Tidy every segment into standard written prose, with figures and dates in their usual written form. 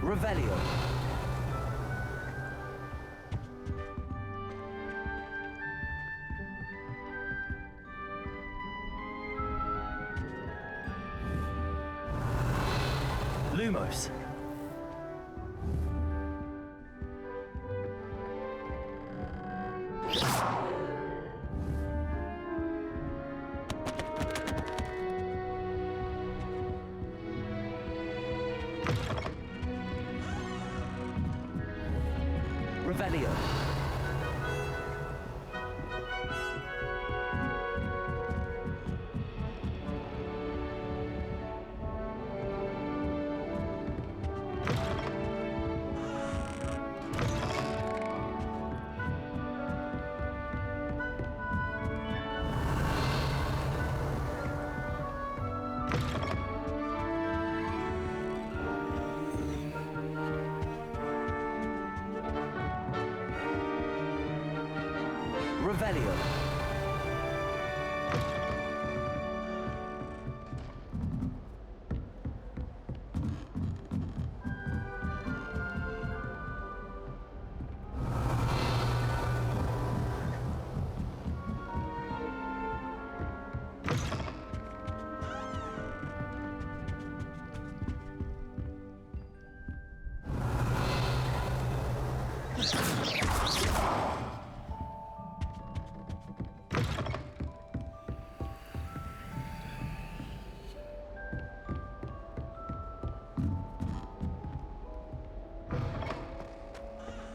Revelio. Lumos. Revelio. Revelio.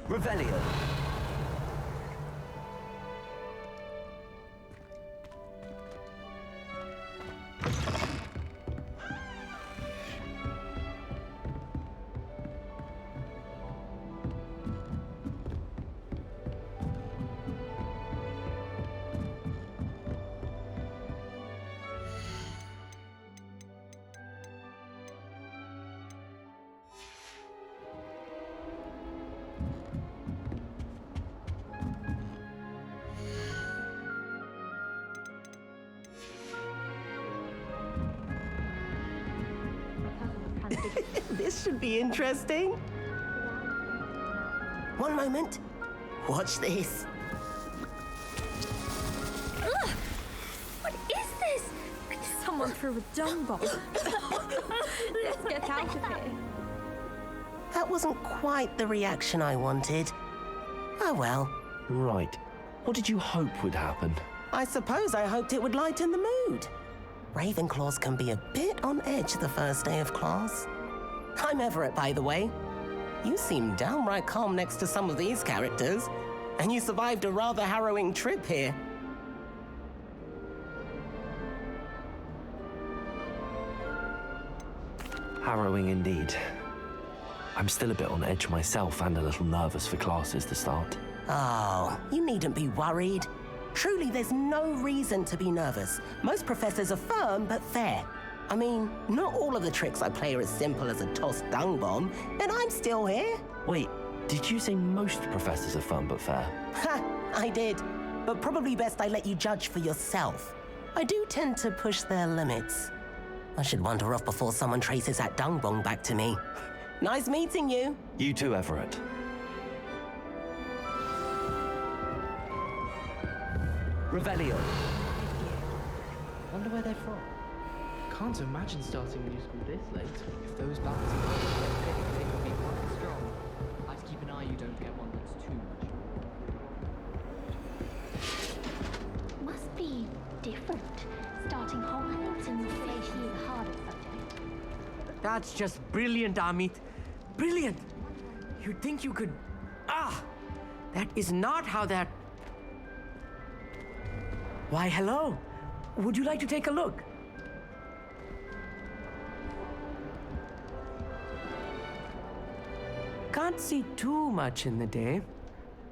Revelio. This should be interesting. One moment. Watch this. Ugh! What is this? Someone threw a dung bomb. Let's get out of here. That wasn't quite the reaction I wanted. Oh well. Right. What did you hope would happen? I suppose I hoped it would lighten the mood. Ravenclaws can be a bit on edge the first day of class. I'm Everett, by the way. You seem downright calm next to some of these characters, and you survived a rather harrowing trip here. Harrowing indeed. I'm still a bit on edge myself and a little nervous for classes to start. Oh, you needn't be worried. Truly, there's no reason to be nervous. Most professors are firm but fair. I mean, not all of the tricks I play are as simple as a tossed dung bomb, and I'm still here. Wait, did you say most professors are firm but fair? Ha, I did. But probably best I let you judge for yourself. I do tend to push their limits. I should wander off before someone traces that dung bomb back to me. Nice meeting you. You too, Everett. Revelio. Wonder where they're from. Can't imagine starting new school this late. If those balances get picked, they could be quite strong. I'd keep an eye you don't get one that's too much. Must be different. Starting Hogwarts in your first year is a harder subject. That's just brilliant, Amit. Brilliant! You'd think you could... Ah! That is not how that... Why, hello. Would you like to take a look? Can't see too much in the day.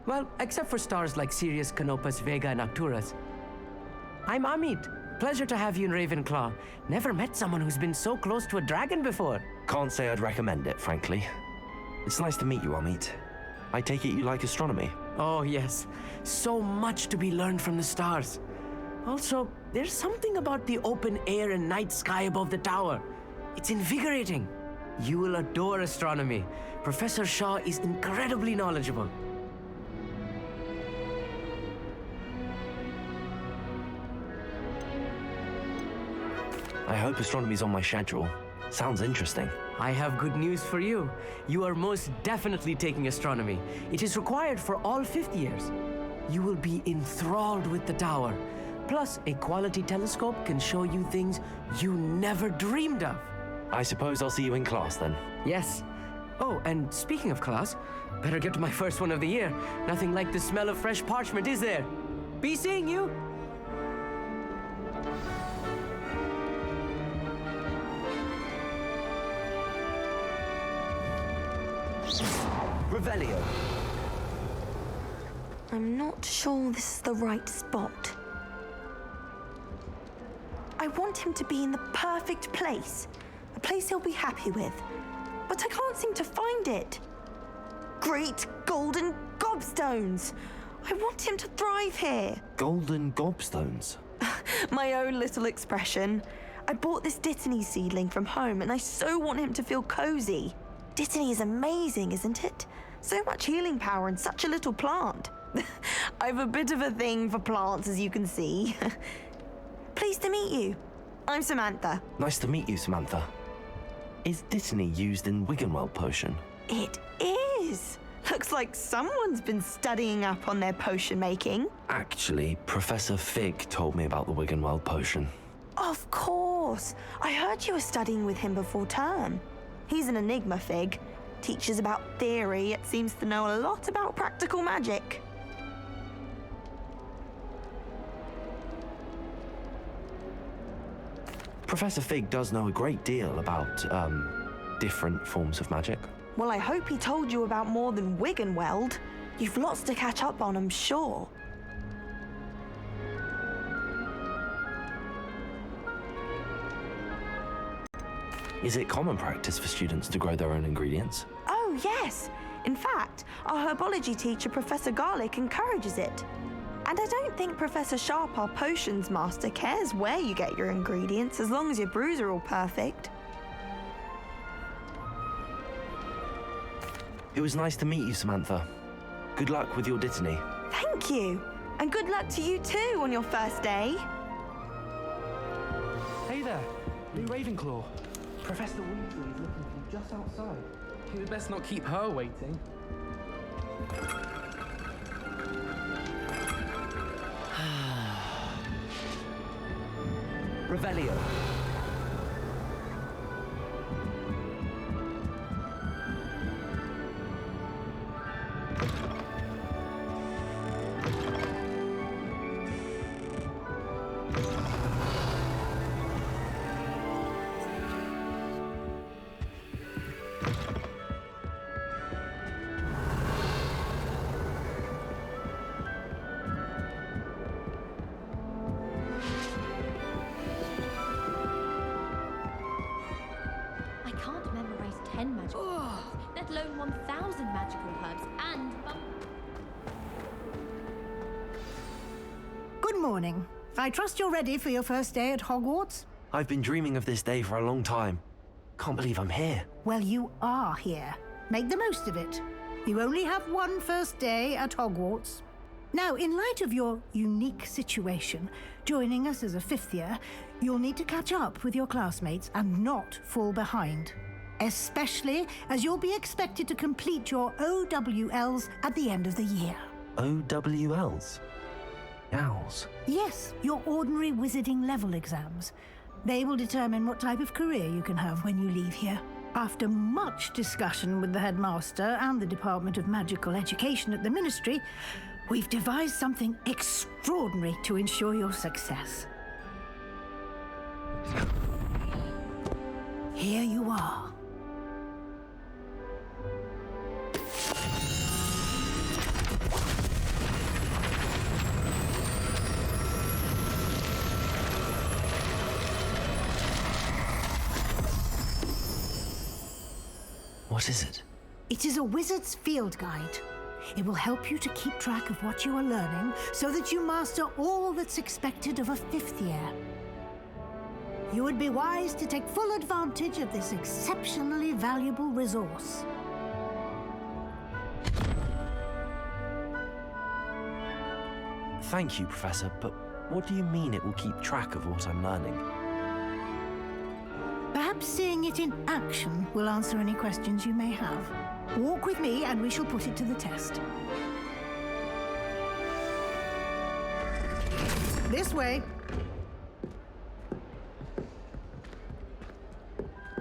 Well, except for stars like Sirius, Canopus, Vega, and Arcturus. I'm Amit. Pleasure to have you in Ravenclaw. Never met someone who's been so close to a dragon before. Can't say I'd recommend it, frankly. It's nice to meet you, Amit. I take it you like astronomy? Oh, yes. So much to be learned from the stars. Also, there's something about the open air and night sky above the tower. It's invigorating. You will adore astronomy. Professor Shaw is incredibly knowledgeable. I hope astronomy's on my schedule. Sounds interesting. I have good news for you. You are most definitely taking astronomy. It is required for all fifth years. You will be enthralled with the tower. Plus, a quality telescope can show you things you never dreamed of. I suppose I'll see you in class then. Yes. Oh, and speaking of class, better get to my first one of the year. Nothing like the smell of fresh parchment, is there? Be seeing you. Revelio. I'm not sure this is the right spot. I want him to be in the perfect place. A place he'll be happy with. But I can't seem to find it. Great golden gobstones! I want him to thrive here. Golden gobstones. My own little expression. I bought this Dittany seedling from home and I so want him to feel cozy. Dittany is amazing, isn't it? So much healing power in such a little plant. I've a bit of a thing for plants, as you can see. Pleased to meet you. I'm Samantha. Nice to meet you, Samantha. Is Dittany used in Wiggenweld potion? It is. Looks like someone's been studying up on their potion making. Actually, Professor Fig told me about the Wiggenweld potion. Of course. I heard you were studying with him before term. He's an enigma, Fig. Teaches about theory, yet seems to know a lot about practical magic. Professor Fig does know a great deal about, different forms of magic. Well, I hope he told you about more than Wiggenweld. You've lots to catch up on, I'm sure. Is it common practice for students to grow their own ingredients? Oh, yes. In fact, our herbology teacher, Professor Garlick, encourages it. And I don't think Professor Sharp, our potions master, cares where you get your ingredients as long as your brews are all perfect. It was nice to meet you, Samantha. Good luck with your Dittany. Thank you. And good luck to you too on your first day. Hey there, new Ravenclaw. Professor Weasley is looking for you just outside. You had best not keep her waiting. Revelio. I can't memorize 10 magical herbs, let alone 1,000 magical herbs and... Good morning. I trust you're ready for your first day at Hogwarts? I've been dreaming of this day for a long time. Can't believe I'm here. Well, you are here. Make the most of it. You only have one first day at Hogwarts. Now, in light of your unique situation, joining us as a fifth year, you'll need to catch up with your classmates and not fall behind. Especially as you'll be expected to complete your OWLs at the end of the year. OWLs? Owls? Yes, your ordinary wizarding level exams. They will determine what type of career you can have when you leave here. After much discussion with the headmaster and the Department of Magical Education at the Ministry, we've devised something extraordinary to ensure your success. Here you are. What is it? It is a wizard's field guide. It will help you to keep track of what you are learning so that you master all that's expected of a fifth year. you would be wise to take full advantage of this exceptionally valuable resource. Thank you, Professor, but what do you mean it will keep track of what I'm learning? Perhaps seeing it in action will answer any questions you may have. Walk with me and we shall put it to the test. This way.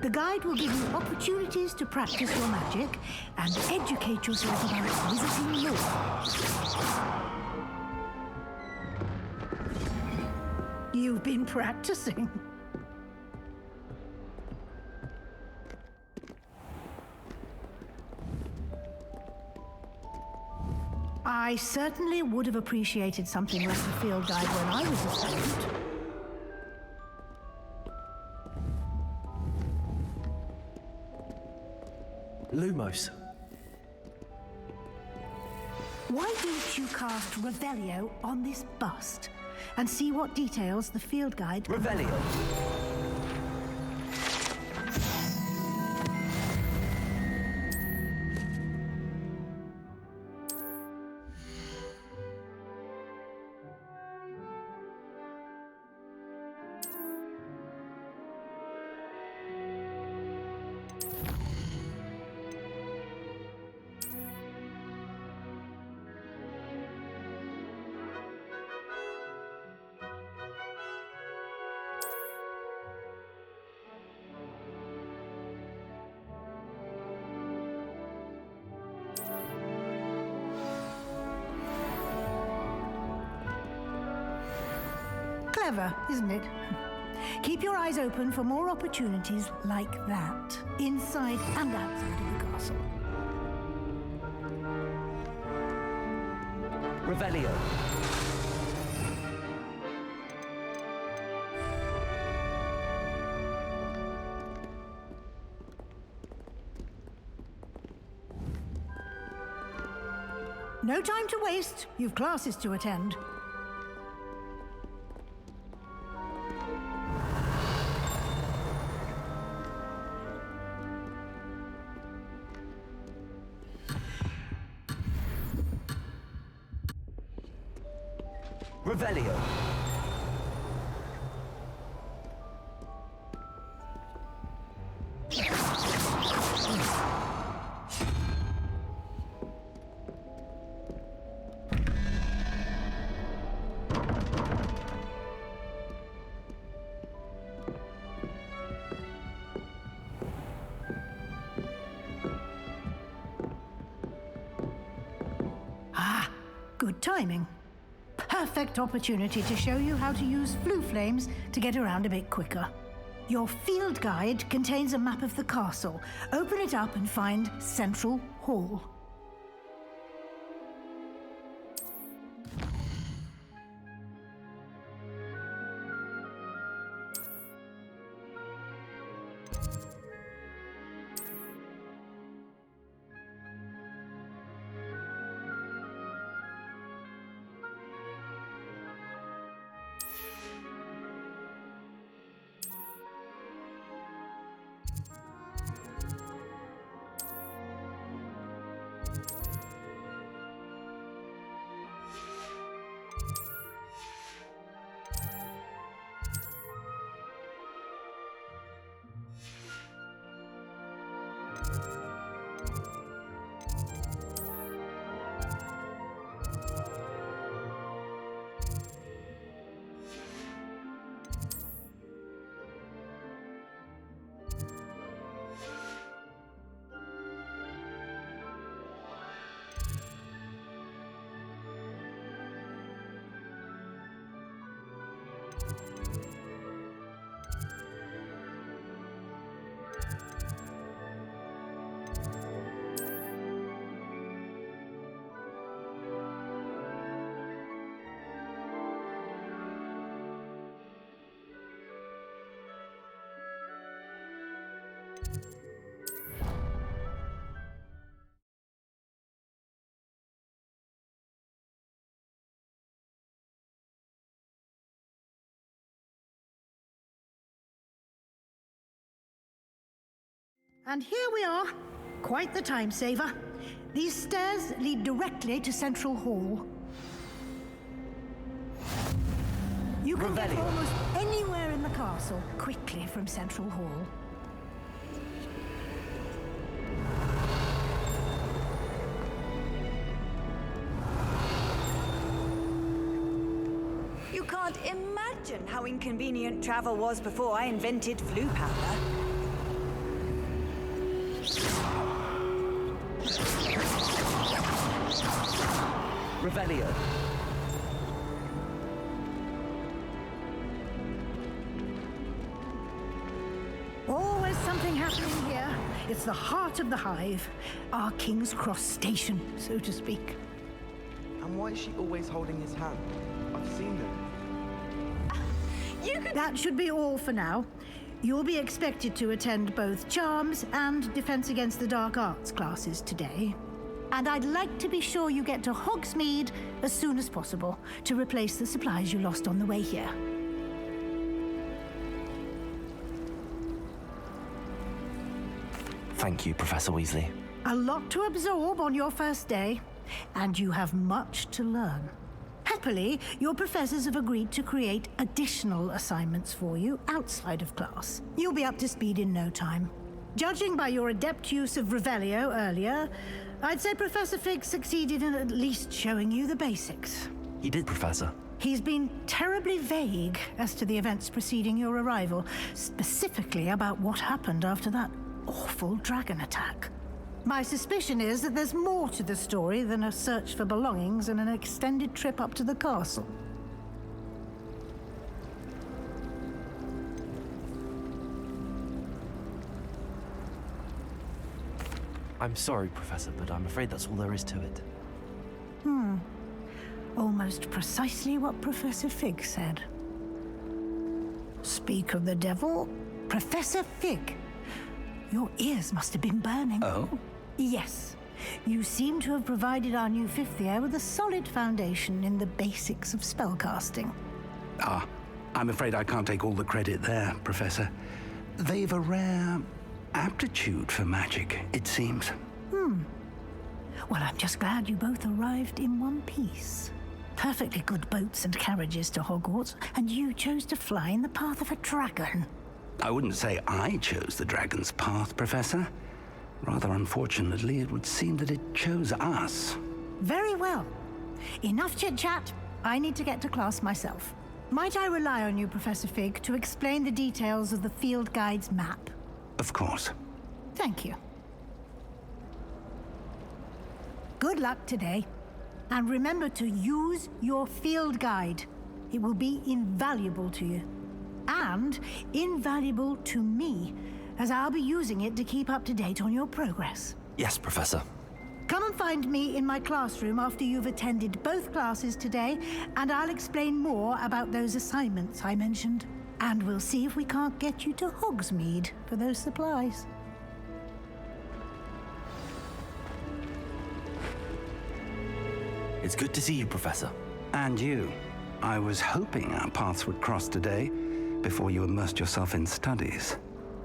The guide will give you opportunities to practice your magic and educate yourself about wizarding lore. You've been practicing. I certainly would have appreciated something like a field guide when I was a student. Lumos. Why don't you cast Revelio on this bust and see what details the field guide... Revelio. Clever, isn't it? Keep your eyes open for more opportunities like that, inside and outside of the castle. Revelio. No time to waste. You've classes to attend. Revelio. Ah, good timing. Perfect opportunity to show you how to use flue flames to get around a bit quicker. Your field guide contains a map of the castle. Open it up and find Central Hall. And here we are. Quite the time saver. These stairs lead directly to Central Hall. You can get almost anywhere in the castle quickly from Central Hall. You can't imagine how inconvenient travel was before I invented flu powder. Revelio. Always something happening here. It's the heart of the hive. Our King's Cross station, so to speak. And why is she always holding his hand? I've seen them. That should be all for now. You'll be expected to attend both Charms and Defense Against the Dark Arts classes today. And I'd like to be sure you get to Hogsmeade as soon as possible to replace the supplies you lost on the way here. Thank you, Professor Weasley. A lot to absorb on your first day, and you have much to learn. Happily, your professors have agreed to create additional assignments for you outside of class. You'll be up to speed in no time. Judging by your adept use of Revelio earlier, I'd say Professor Fig succeeded in at least showing you the basics. He did, Professor. He's been terribly vague as to the events preceding your arrival, specifically about what happened after that awful dragon attack. My suspicion is that there's more to the story than a search for belongings and an extended trip up to the castle. I'm sorry, Professor, but I'm afraid that's all there is to it. Almost precisely what Professor Fig said. Speak of the devil, Professor Fig. Your ears must have been burning. Oh? Yes. You seem to have provided our new fifth year with a solid foundation in the basics of spellcasting. Ah, I'm afraid I can't take all the credit there, Professor. They've a rare aptitude for magic, it seems. Well, I'm just glad you both arrived in one piece. Perfectly good boats and carriages to Hogwarts, and you chose to fly in the path of a dragon. I wouldn't say I chose the dragon's path, Professor. Rather unfortunately, it would seem that it chose us. Very well. Enough chit-chat. I need to get to class myself. Might I rely on you, Professor Fig, to explain the details of the field guide's map? Of course. Thank you. Good luck today. And remember to use your field guide. It will be invaluable to you. And invaluable to me, as I'll be using it to keep up to date on your progress. Yes, Professor. Come and find me in my classroom after you've attended both classes today, and I'll explain more about those assignments I mentioned. And we'll see if we can't get you to Hogsmeade for those supplies. It's good to see you, Professor. And you. I was hoping our paths would cross today before you immersed yourself in studies.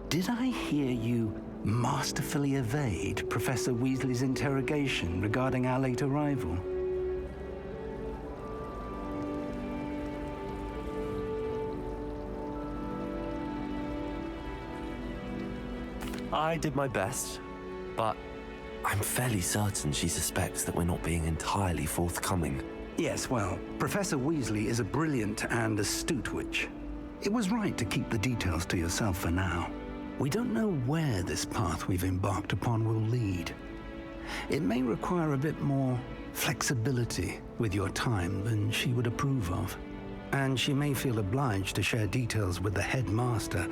Did I hear you masterfully evade Professor Weasley's interrogation regarding our late arrival? I did my best, but I'm fairly certain she suspects that we're not being entirely forthcoming. Yes, well, Professor Weasley is a brilliant and astute witch. It was right to keep the details to yourself for now. We don't know where this path we've embarked upon will lead. It may require a bit more flexibility with your time than she would approve of. And she may feel obliged to share details with the headmaster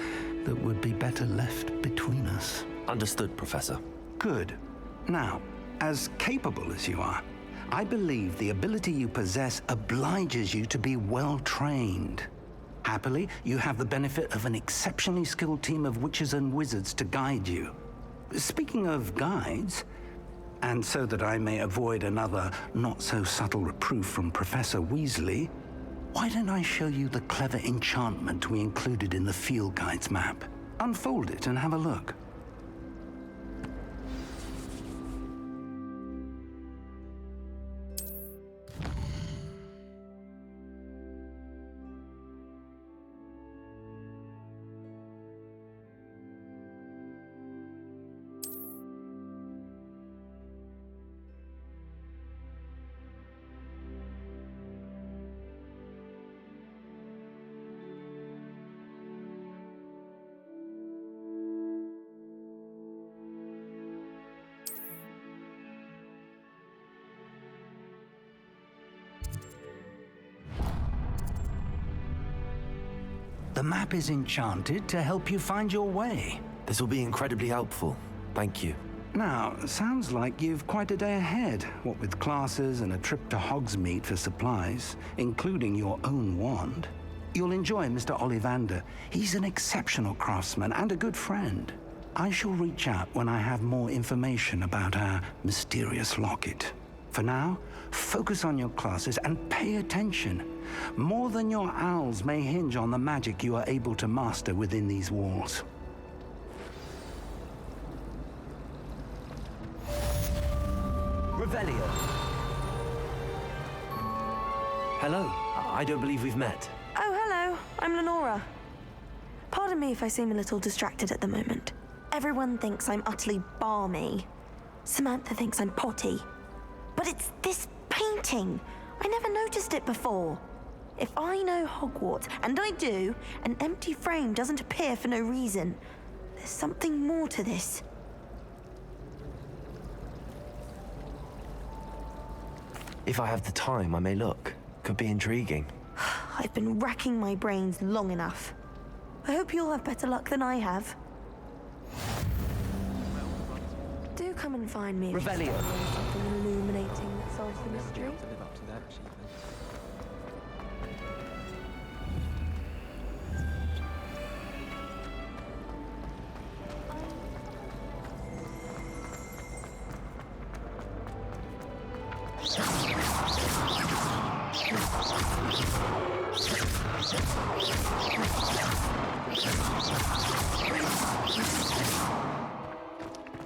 that would be better left between us. Understood, Professor. Good. Now, as capable as you are, I believe the ability you possess obliges you to be well trained. Happily, you have the benefit of an exceptionally skilled team of witches and wizards to guide you. Speaking of guides, and so that I may avoid another not-so-subtle reproof from Professor Weasley, why don't I show you the clever enchantment we included in the field guide's map? Unfold it and have a look. The map is enchanted to help you find your way. This will be incredibly helpful. Thank you. Now, sounds like you've quite a day ahead, what with classes and a trip to Hogsmeade for supplies, including your own wand. You'll enjoy Mr. Ollivander. He's an exceptional craftsman and a good friend. I shall reach out when I have more information about our mysterious locket. For now, focus on your classes and pay attention. More than your owls may hinge on the magic you are able to master within these walls. Revelio. Hello. I don't believe we've met. Oh, hello. I'm Lenora. Pardon me if I seem a little distracted at the moment. Everyone thinks I'm utterly balmy. Samantha thinks I'm potty. But it's this painting. I never noticed it before. If I know Hogwarts, and I do, an empty frame doesn't appear for no reason. There's something more to this. If I have the time, I may look. Could be intriguing. I've been racking my brains long enough. I hope you'll have better luck than I have. Do come and find me if Revelio. you find something illuminating that solves the mystery. To live up to their achievements.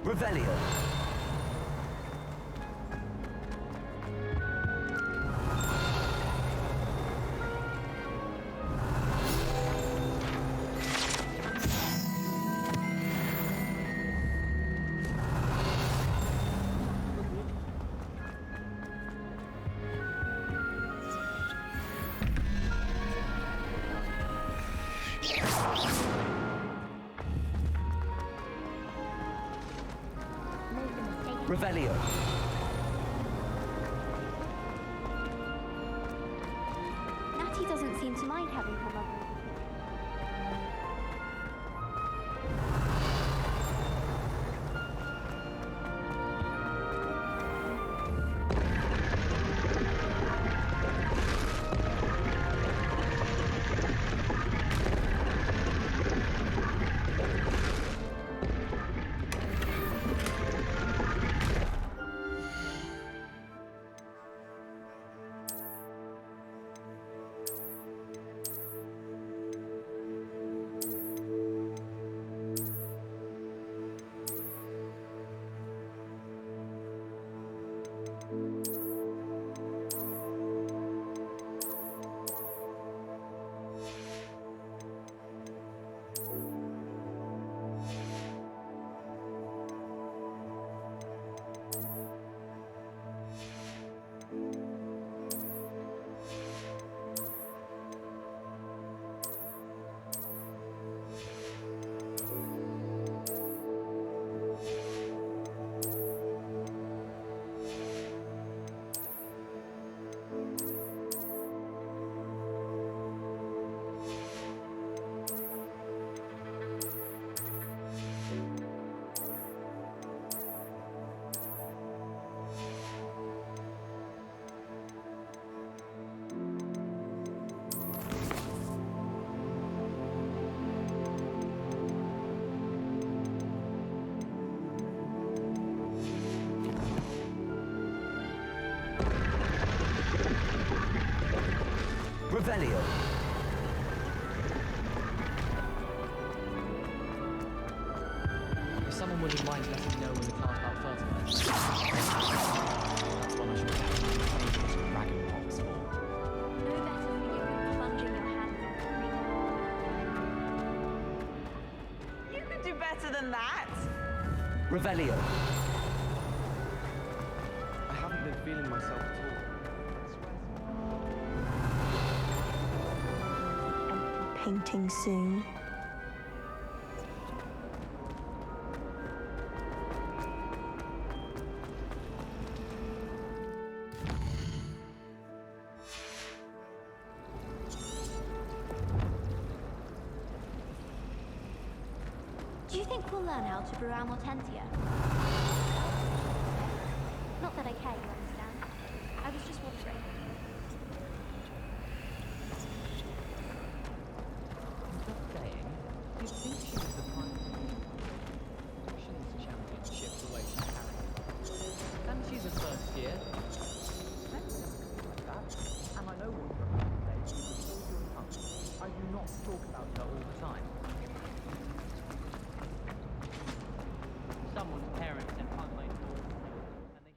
Revelio. Revelio. Natty doesn't seem to mind having her mother. Revelio. If someone wouldn't mind letting me know when the class about fertilizer. That's one I should have dragon pops for. No better for you than plunging your hands in the You could do better than that. Revelio. I haven't been feeling myself at all. Painting soon. Do you think we'll learn how to brew our Mortentia? Not that I care, you understand. I was just wondering. Just saying, you'd think she was the prime championship the way she's carrying it. And she's a first year. Like that. And I know what you're about to say. Hold your tongue. I do not talk about her all the time. Someone's parents and online stores and they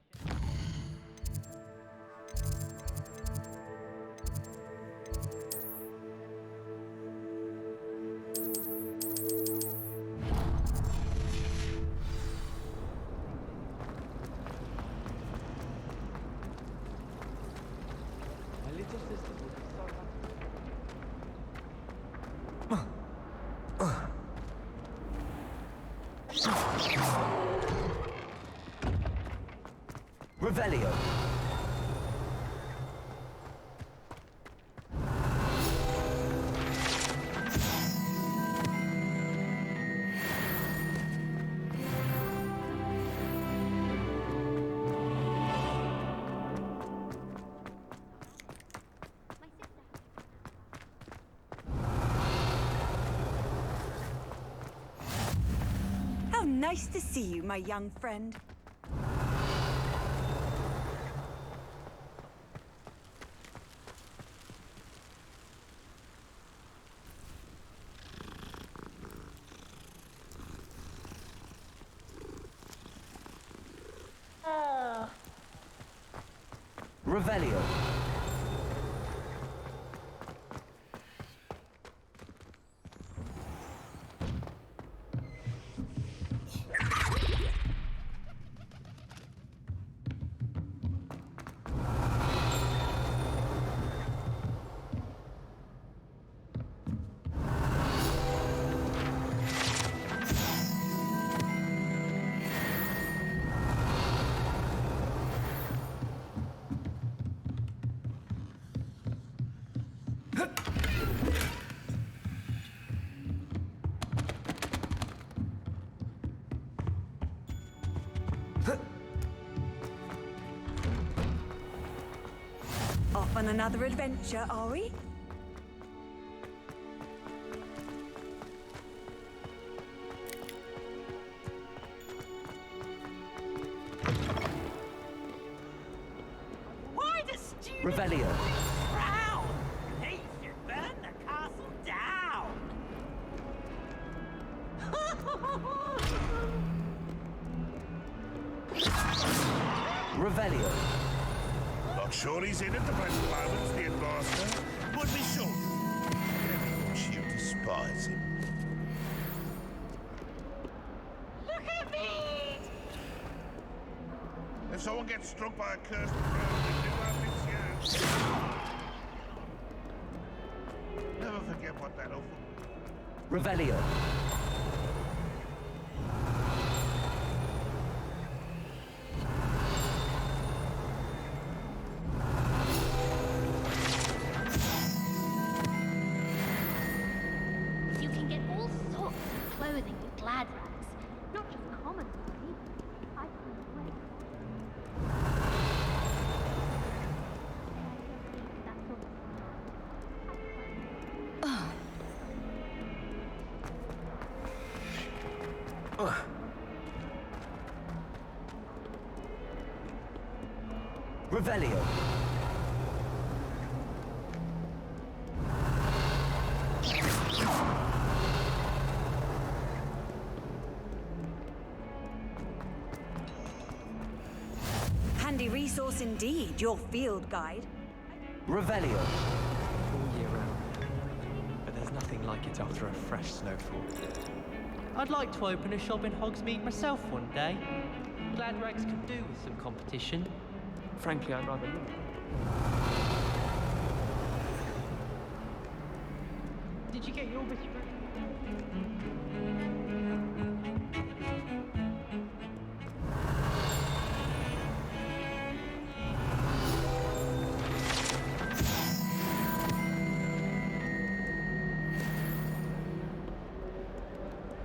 my little sister will be so Revelio. How nice to see you, my young friend. Revelio. Off on another adventure, are we? Why does students Revelio. frown? They should burn the castle down. Revelio. Not sure he's in at the present moment, the ambassador. Would be short. Very much you despise him. Look at me! If someone gets struck by a cursed crown, it's you. Never forget what that awful... Revelio. You can get all sorts of clothing with glad rags, not just common ones. I can wait. Revelio. Handy resource indeed, your field guide. Revelio. all year round. But there's nothing like it after a fresh snowfall. I'd like to open a shop in Hogsmeade myself one day. Glad rags could do with some competition. Frankly, I'd rather not. Did you get your restriction?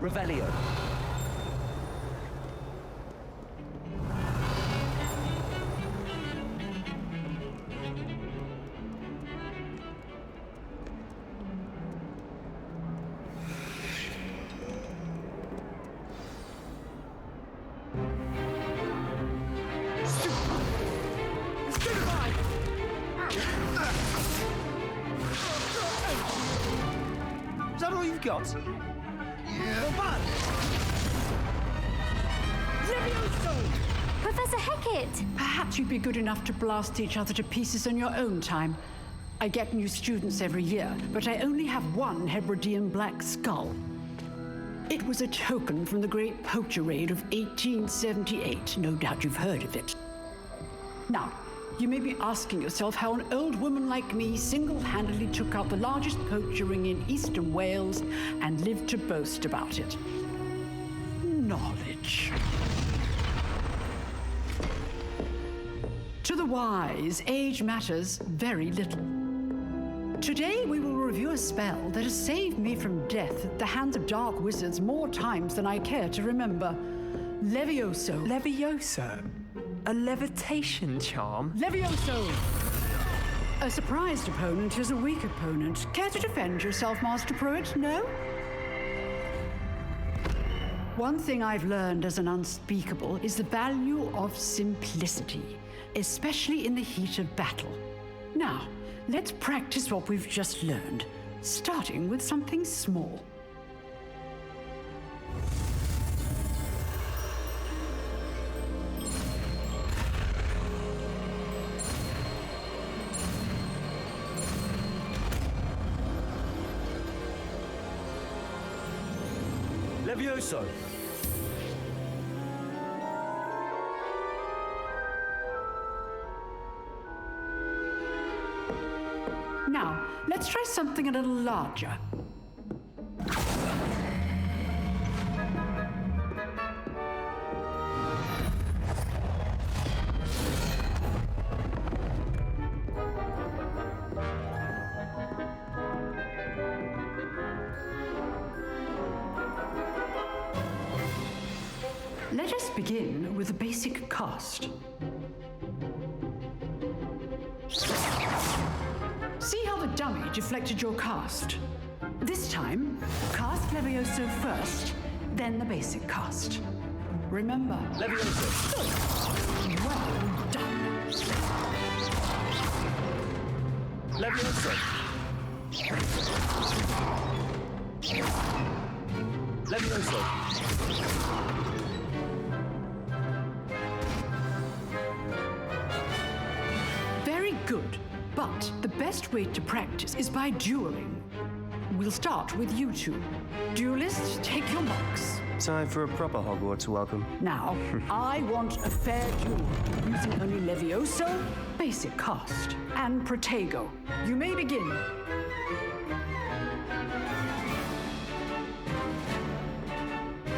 Revelio. Is that all you've got? Professor Hecat! Perhaps you'd be good enough to blast each other to pieces on your own time. I get new students every year, but I only have one Hebridean black skull. It was a token from the Great Poacher Raid of 1878. No doubt you've heard of it. Now, you may be asking yourself how an old woman like me single-handedly took out the largest poacher ring in eastern Wales and lived to boast about it. Knowledge. To the wise, age matters very little. Today we will review a spell that has saved me from death at the hands of dark wizards more times than I care to remember. Levioso. Levioso? A levitation charm? Levioso! A surprised opponent is a weak opponent. Care to defend yourself, Master Pruitt? No? One thing I've learned as an unspeakable is the value of simplicity, especially in the heat of battle. Now, let's practice what we've just learned, starting with something small. Levioso! Now, let's try something a little larger. Let us begin with a basic cast. See how the dummy deflected your cast? This time, cast Levioso first, then the basic cast. Remember. Levioso! Well done. Levioso! Levioso! Very good. But the best way to practice is by dueling. We'll start with you two. Duelists, take your marks. Time for a proper Hogwarts welcome. Now, I want a fair duel, using only Levioso, basic cast, and Protego. You may begin.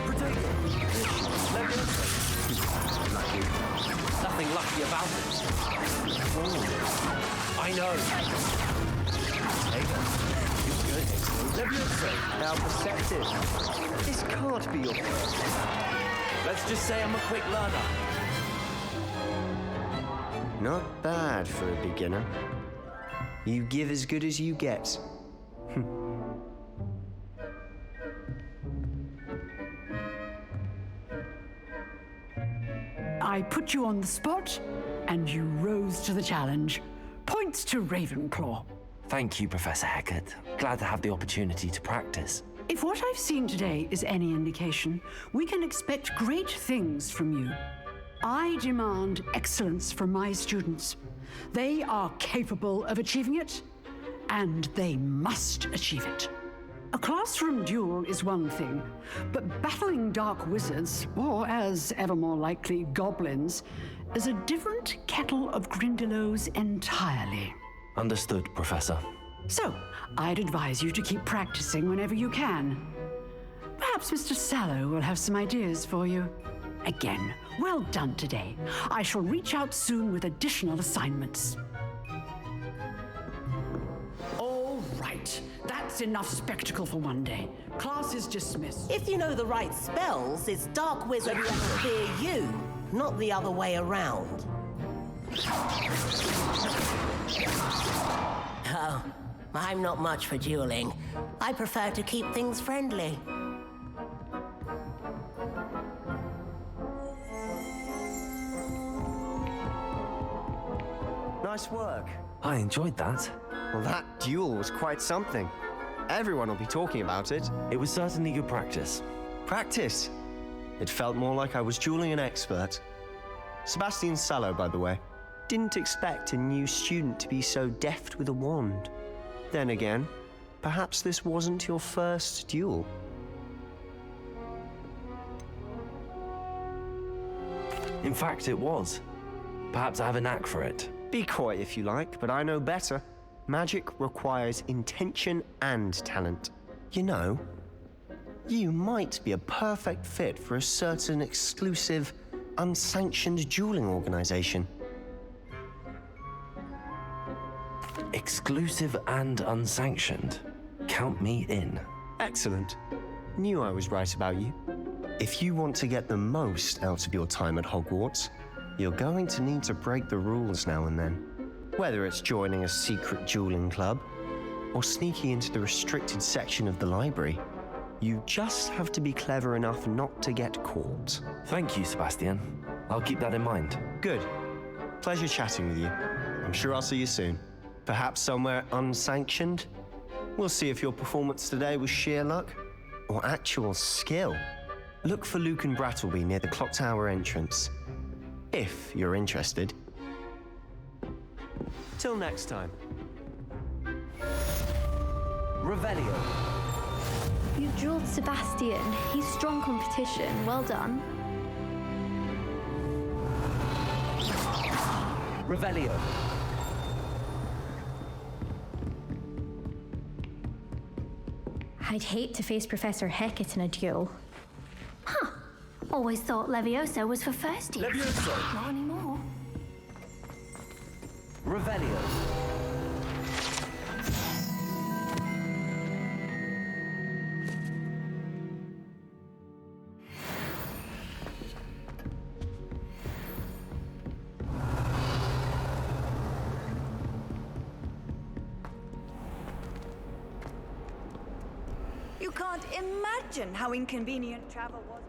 Protego! Levioso! Lucky. Nothing lucky about it. I know. Levioso! How perceptive. This can't be your first. Let's just say I'm a quick learner. Not bad for a beginner. You give as good as you get. I put you on the spot, and you rose to the challenge. Points to Ravenclaw. Thank you, Professor Hecat. Glad to have the opportunity to practice. If what I've seen today is any indication, we can expect great things from you. I demand excellence from my students. They are capable of achieving it, and they must achieve it. A classroom duel is one thing, but battling dark wizards, or as ever more likely, goblins, is a different kettle of Grindylows entirely. Understood, Professor. So, I'd advise you to keep practicing whenever you can. Perhaps Mr. Sallow will have some ideas for you. Again, well done today. I shall reach out soon with additional assignments. All right, that's That's enough spectacle for one day. Class is dismissed. If you know the right spells, it's Dark Wizard that will fear you, not the other way around. Oh, I'm not much for dueling. I prefer to keep things friendly. Nice work. I enjoyed that. Well, that duel was quite something. Everyone will be talking about it. It was certainly good practice. Practice? It felt more like I was dueling an expert. Sebastian Sallow, by the way. Didn't expect a new student to be so deft with a wand. Then again, perhaps this wasn't your first duel. In fact, it was. Perhaps I have a knack for it. Be coy if you like, but I know better. Magic requires intention and talent. You know, you might be a perfect fit for a certain exclusive, unsanctioned dueling organization. Exclusive and unsanctioned. Count me in. Excellent. Knew I was right about you. If you want to get the most out of your time at Hogwarts, you're going to need to break the rules now and then. Whether it's joining a secret dueling club or sneaking into the restricted section of the library, you just have to be clever enough not to get caught. Thank you, Sebastian. I'll keep that in mind. Good. Pleasure chatting with you. I'm sure I'll see you soon. Perhaps somewhere unsanctioned? We'll see if your performance today was sheer luck or actual skill. Look for Luke and Brattleby near the clock tower entrance, if you're interested. Till next time. Revelio. You drilled Sebastian. He's strong competition. Well done. Revelio. I'd hate to face Professor Hecat in a duel. Huh. Always thought Levioso was for first year. Levioso. Not anymore. Revelio. You can't imagine how inconvenient travel was.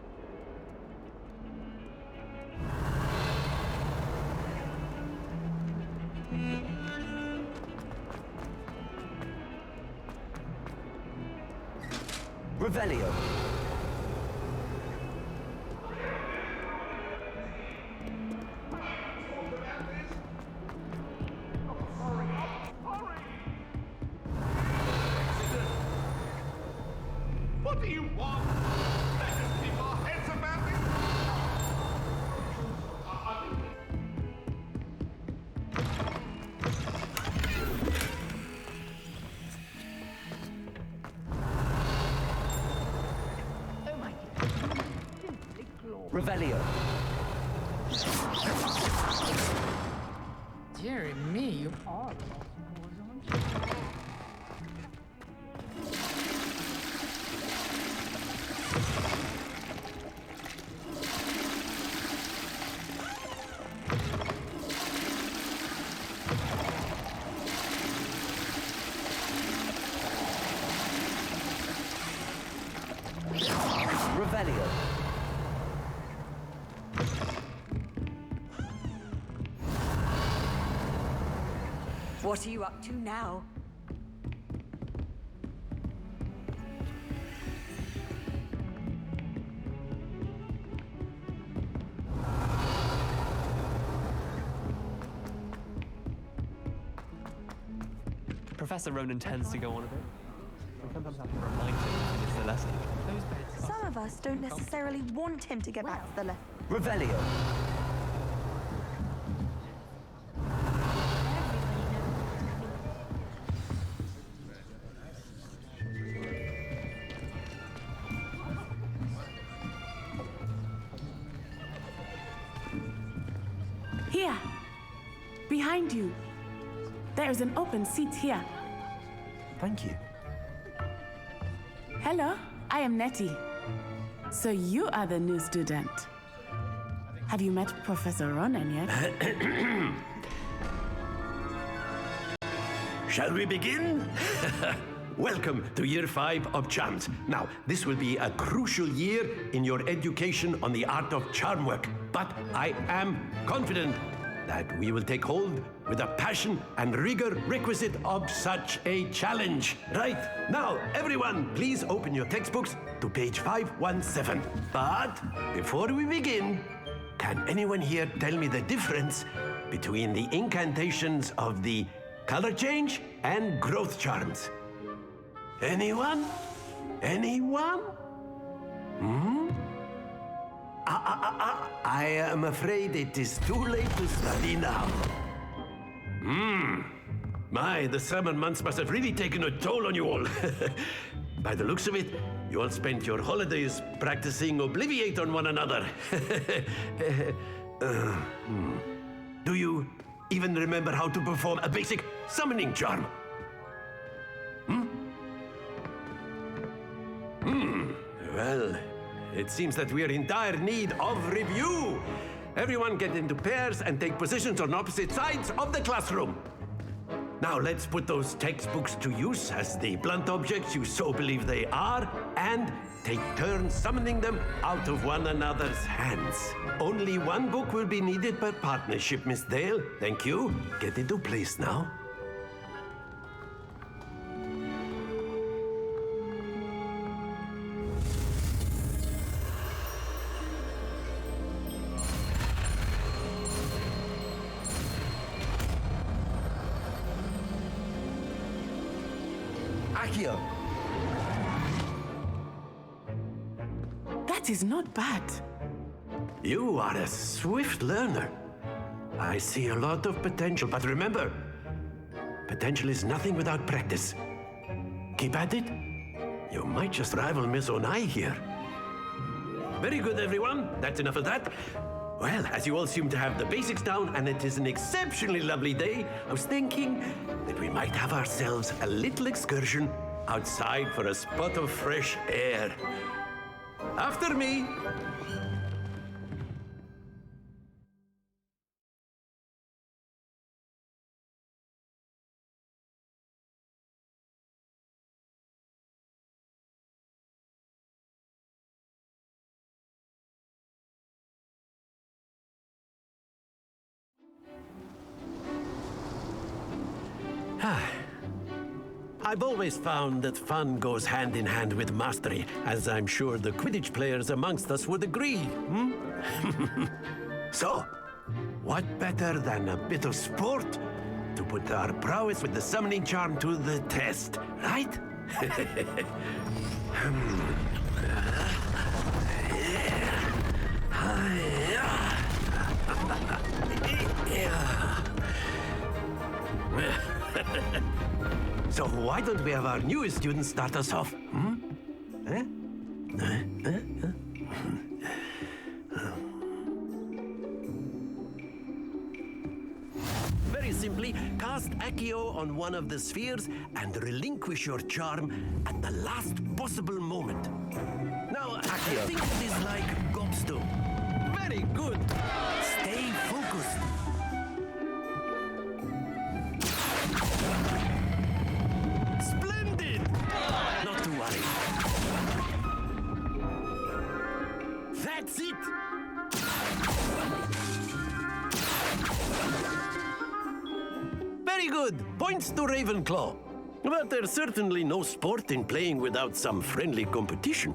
Revelio. What do you want? Let us keep our heads about this. Revelio. Dear me, you are. Revelio. What are you up to now? Professor Ronan tends to go on a bit. We sometimes have to remind him to finish the lesson. Those bits. Some of us don't necessarily want him to get back to the left. Revelio. Here, behind you. There is an open seat here. Thank you. Hello, I am Nettie. So you are the new student. Have you met Professor Ronan yet? Shall we begin? Welcome to Year 5 of Charms. Now, this will be a crucial year in your education on the art of charm work. But I am confident that we will take hold with the passion and rigor requisite of such a challenge. Right, now, everyone, please open your textbooks to page 517. But before we begin, can anyone here tell me the difference between the incantations of the color change and growth charms? Anyone? Anyone? I am afraid it is too late to study now. My, the summer months must have really taken a toll on you all. By the looks of it, you all spent your holidays practicing Obliviate on one another. Do you even remember how to perform a basic summoning charm? Well, it seems that we are in dire need of review. Everyone get into pairs and take positions on opposite sides of the classroom. Now let's put those textbooks to use as the blunt objects you so believe they are, and take turns summoning them out of one another's hands. Only one book will be needed per partnership, Miss Dale. Thank you. Get into place now. Akio. That is not bad. You are a swift learner. I see a lot of potential, but remember, potential is nothing without practice. Keep at it. You might just rival Miss Onai here. Very good, everyone. That's enough of that. Well, as you all seem to have the basics down, and it is an exceptionally lovely day, I was thinking that we might have ourselves a little excursion outside for a spot of fresh air. After me. I've always found that fun goes hand in hand with mastery, as I'm sure the Quidditch players amongst us would agree. So, what better than a bit of sport to put our prowess with the summoning charm to the test, right? So why don't we have our newest student start us off? Very simply, cast Accio on one of the spheres and relinquish your charm at the last possible moment. Now, Accio. I think it is like gobstone. Very good. Stay focused. Splendid! Not to worry. That's it! Very good. Points to Ravenclaw. But there's certainly no sport in playing without some friendly competition.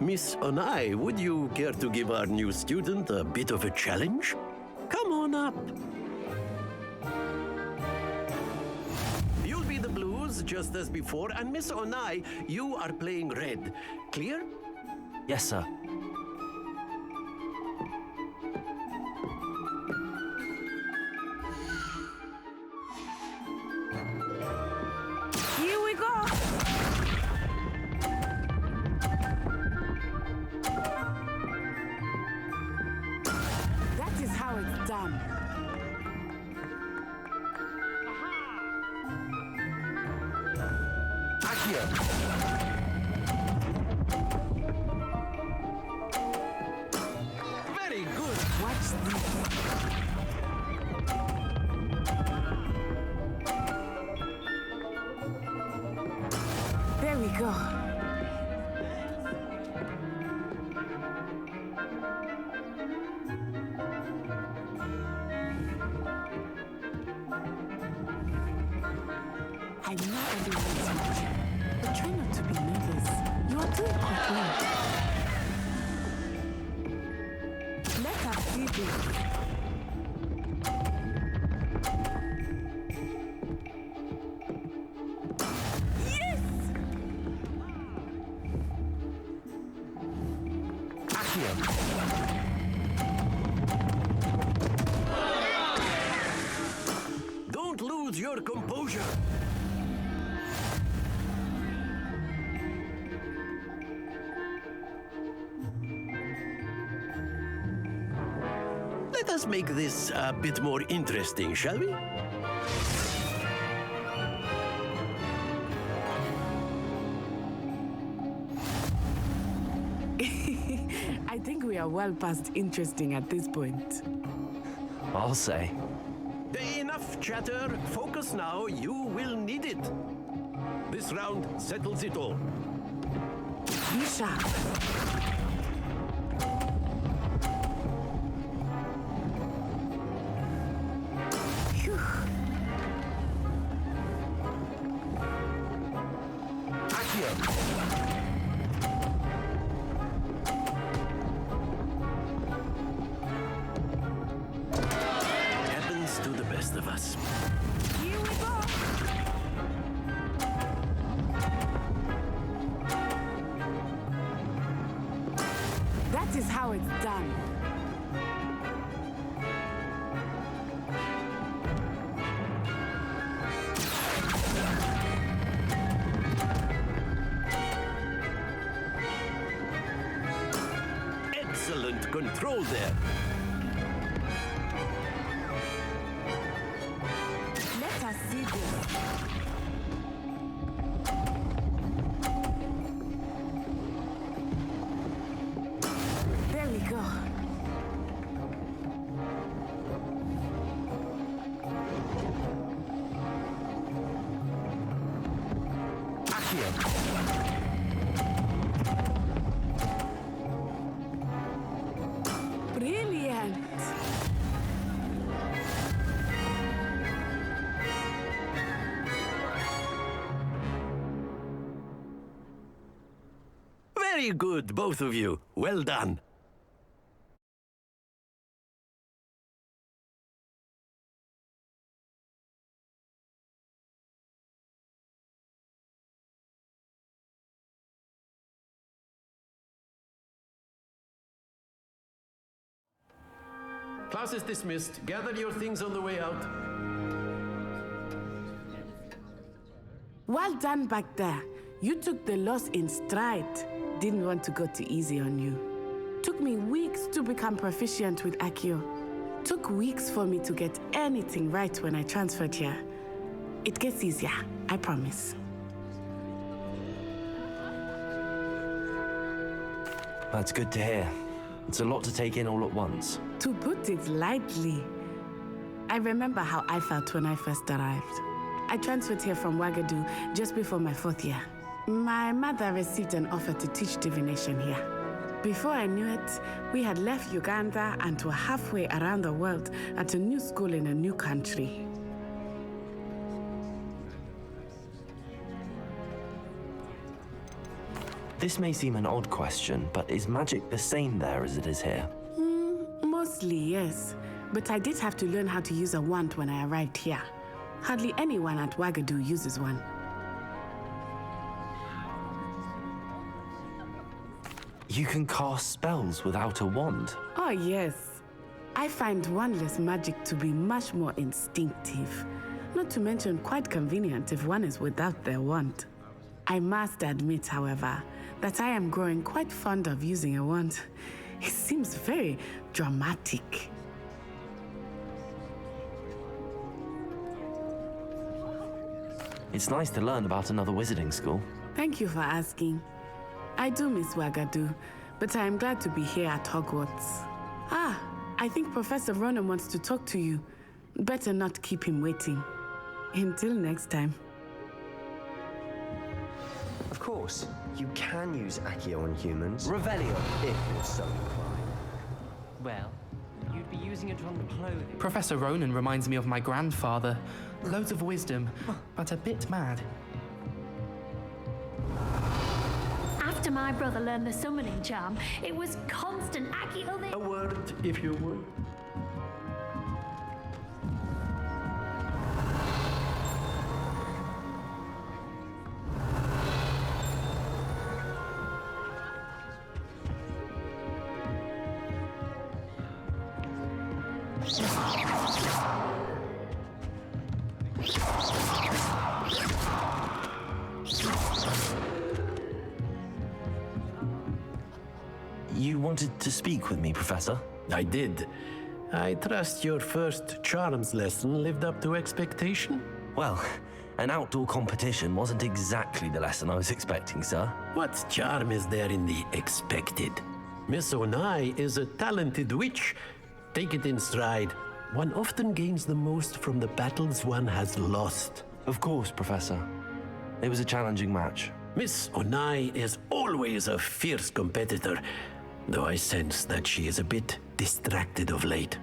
Miss Onai, would you care to give our new student a bit of a challenge? Come on up. You'll be the blues just as before, and Miss Onai, you are playing red. Clear? Yes, sir. Here we go. That is how it's done. Accio. go. I know everyone's watching, but try not to be nervous. You are doing quite well. Let us see this. Don't lose your composure. Let us make this a bit more interesting, shall we? I think we are well past interesting at this point. I'll say. Enough chatter. Focus now. You will need it. This round settles it all. Be sharp. Happens to the best of us. Here we go. That is how it's done. Excellent control there. Let us see this. There we go. Brilliant. Very good, both of you. Well done. Class is dismissed. Gather your things on the way out. Well done back there. You took the loss in stride. Didn't want to go too easy on you. Took me weeks to become proficient with Accio. Took weeks for me to get anything right when I transferred here. It gets easier, I promise. That's good to hear. It's a lot to take in all at once. To put it lightly, I remember how I felt when I first arrived. I transferred here from Ouagadougou just before my 4th year. My mother received an offer to teach divination here. Before I knew it, we had left Uganda and were halfway around the world at a new school in a new country. This may seem an odd question, but is magic the same there as it is here? Mostly, yes. But I did have to learn how to use a wand when I arrived here. Hardly anyone at Ouagadougou uses one. You can cast spells without a wand? Oh, yes. I find wandless magic to be much more instinctive. Not to mention quite convenient if one is without their wand. I must admit, however, that I am growing quite fond of using a wand. It seems very dramatic. It's nice to learn about another wizarding school. Thank you for asking. I do miss Ouagadougou, but I am glad to be here at Hogwarts. Ah, I think Professor Ronan wants to talk to you. Better not keep him waiting. Until next time. Of course, you can use Accio on humans. Revelio. If you're so inclined. Well, you'd be using it on clothing. Professor Ronan reminds me of my grandfather. Loads of wisdom, but a bit mad. After my brother learned the summoning charm, it was constant Accio. A word, if you would. You wanted to speak with me, Professor? I did. I trust your first charms lesson lived up to expectation? Well, an outdoor competition wasn't exactly the lesson I was expecting, sir. What charm is there in the expected? Miss Onai is a talented witch. Take it in stride. One often gains the most from the battles one has lost. Of course, Professor. It was a challenging match. Miss Onai is always a fierce competitor, though I sense that she is a bit distracted of late.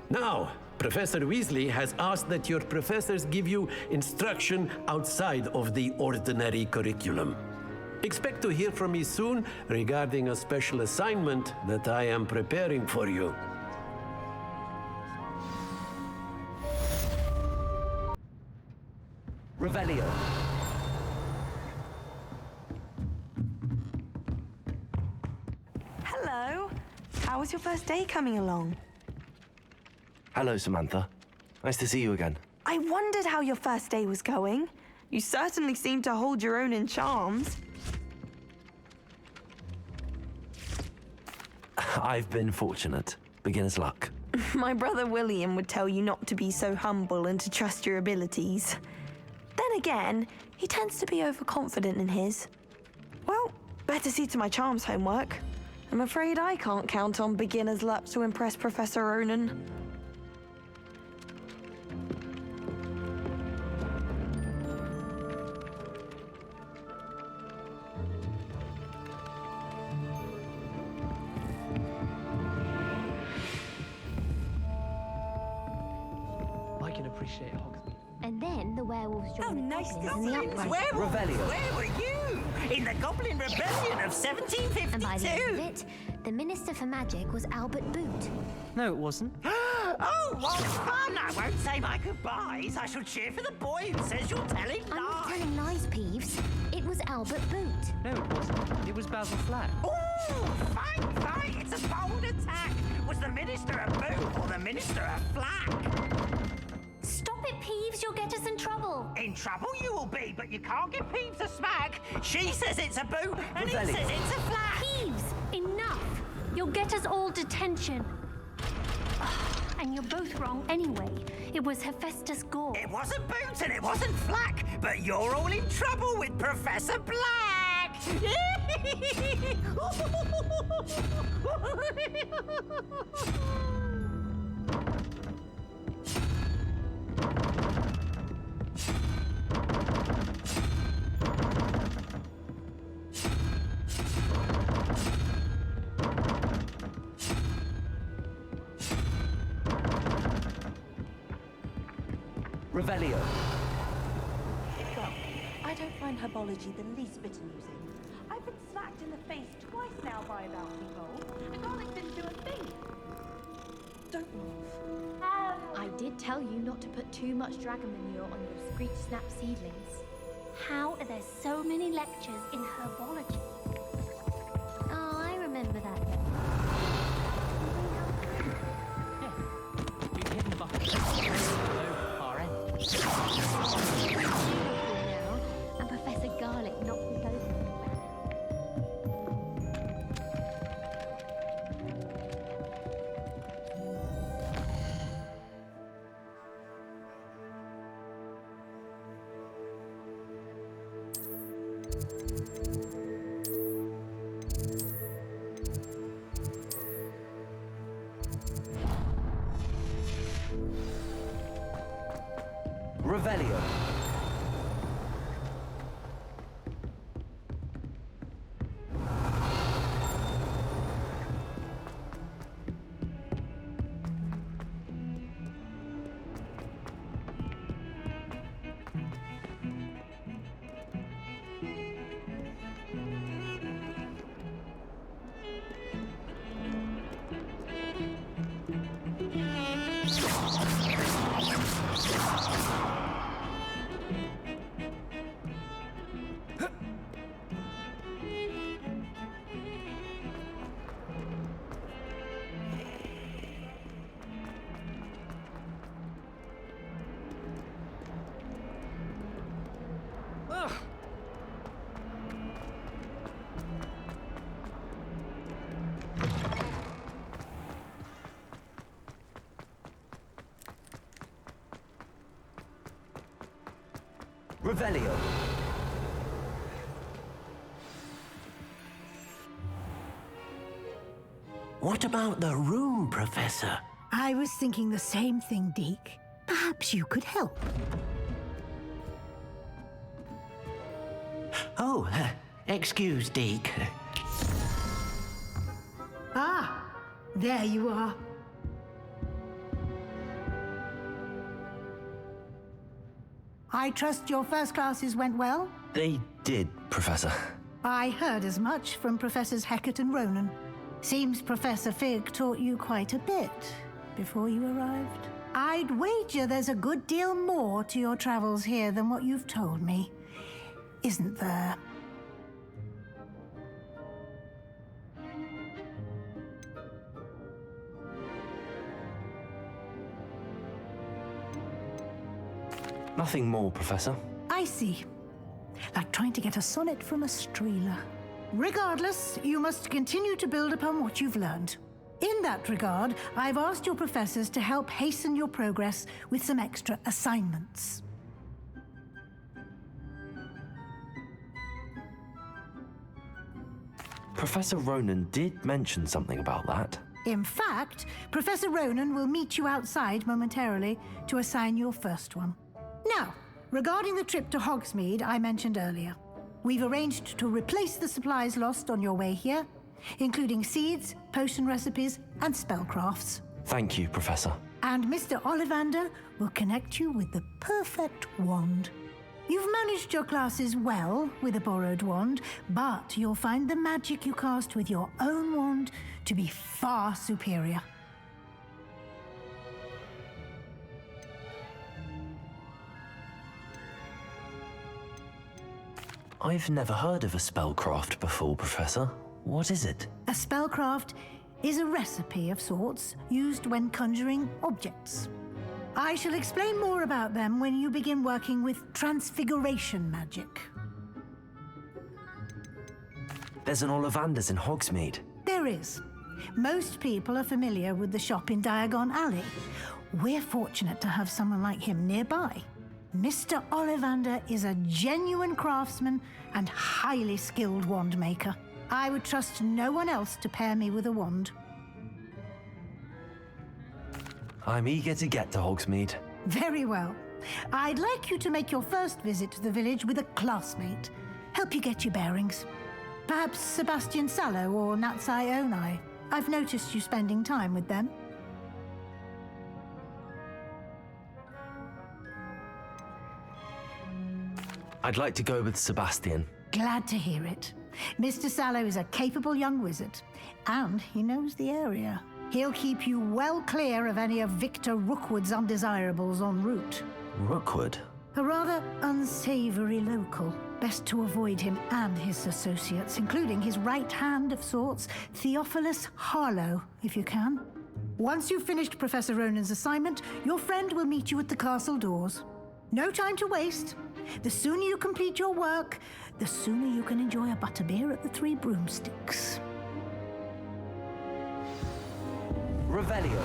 Now, Professor Weasley has asked that your professors give you instruction outside of the ordinary curriculum. Expect to hear from me soon regarding a special assignment that I am preparing for you. Revelio. Hello. How was your first day coming along? Hello, Samantha. Nice to see you again. I wondered how your first day was going. You certainly seem to hold your own in charms. I've been fortunate. Beginner's luck. My brother William would tell you not to be so humble and to trust your abilities. Then again, he tends to be overconfident in his. Well, better see to my charms homework. I'm afraid I can't count on beginner's luck to impress Professor Ronan. I can appreciate Hogsmeade. And then the werewolves joined the nice goblins in the goblins! uprising. Werewolves! Revelio. Where were you? In the Goblin Rebellion of 1752! And by the end of it, the Minister for Magic was Albert Boot. No, it wasn't. Oh, what fun! I won't say my goodbyes. I shall cheer for the boy who says you're telling lies. I'm not telling lies, Peeves. It was Albert Boot. No, it wasn't. It was Basil Flack. Oh, fight! It's a bold attack. Was the Minister a boot or the Minister a flack? Stop it, Peeves. You'll get us in trouble. In trouble you will be, but you can't give Peeves a smack. She says it's a boot, and he Revelio. says it's a flack. Peeves, enough. You'll get us all detention. And you're both wrong anyway. It was Hephaestus Gore. It wasn't boot and it wasn't flack, but you're all in trouble with Professor Black. Revelio. Well, I don't find herbology the least bit amusing. I've been slapped in the face twice now by a bouncy bowl, and garlic didn't do a thing. Don't move. I did tell you not to put too much dragon manure on your screech snap seedlings. How are there so many lectures in herbology? Oh, I remember that. We've hidden behind the far end. Now, and Professor Garlic knocked us over. Revelio. Revelio. What about the room, Professor? I was thinking the same thing, Deke. Perhaps you could help. Oh, excuse, Deke. Ah, there you are. I trust your first classes went well? They did, Professor. I heard as much from Professors Hecat and Ronan. Seems Professor Fig taught you quite a bit before you arrived. I'd wager there's a good deal more to your travels here than what you've told me. Isn't there? Nothing more, Professor. I see. Like trying to get a sonnet from a streeler. Regardless, you must continue to build upon what you've learned. In that regard, I've asked your professors to help hasten your progress with some extra assignments. Professor Ronan did mention something about that. In fact, Professor Ronan will meet you outside momentarily to assign your first one. Now, regarding the trip to Hogsmeade I mentioned earlier, we've arranged to replace the supplies lost on your way here, including seeds, potion recipes, and spellcrafts. Thank you, Professor. And Mr. Ollivander will connect you with the perfect wand. You've managed your classes well with a borrowed wand, but you'll find the magic you cast with your own wand to be far superior. I've never heard of a spellcraft before, Professor. What is it? A spellcraft is a recipe of sorts used when conjuring objects. I shall explain more about them when you begin working with transfiguration magic. There's an Ollivander's in Hogsmeade. There is. Most people are familiar with the shop in Diagon Alley. We're fortunate to have someone like him nearby. Mr. Ollivander is a genuine craftsman and highly skilled wand maker. I would trust no one else to pair me with a wand. I'm eager to get to Hogsmeade. Very well. I'd like you to make your first visit to the village with a classmate. Help you get your bearings. Perhaps Sebastian Sallow or Natsai Onai. I've noticed you spending time with them. I'd like to go with Sebastian. Glad to hear it. Mr. Sallow is a capable young wizard, and he knows the area. He'll keep you well clear of any of Victor Rookwood's undesirables en route. Rookwood? A rather unsavory local. Best to avoid him and his associates, including his right hand of sorts, Theophilus Harlow, if you can. Once you've finished Professor Ronan's assignment, your friend will meet you at the castle doors. No time to waste. The sooner you complete your work, the sooner you can enjoy a butterbeer at the Three Broomsticks. Revelio.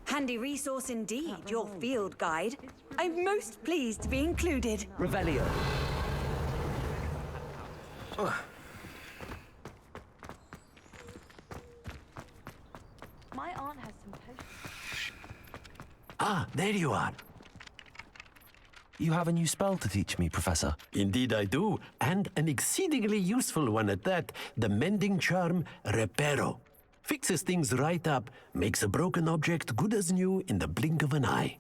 Handy resource indeed, your field guide. I'm most pleased to be included. Revelio. My aunt has some potions. Ah, there you are. You have a new spell to teach me, Professor. Indeed I do, and an exceedingly useful one at that. The mending charm, Reparo. Fixes things right up, makes a broken object good as new in the blink of an eye.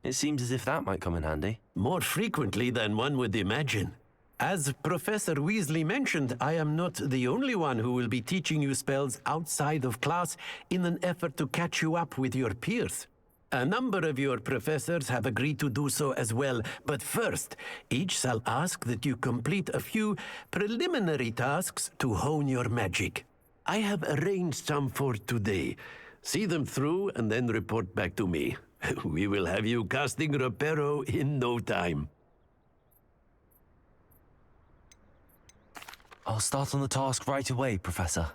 It seems as if that might come in handy. More frequently than one would imagine. As Professor Weasley mentioned, I am not the only one who will be teaching you spells outside of class in an effort to catch you up with your peers. A number of your professors have agreed to do so as well, but first, each shall ask that you complete a few preliminary tasks to hone your magic. I have arranged some for today. See them through and then report back to me. We will have you casting Reparo in no time. I'll start on the task right away, Professor.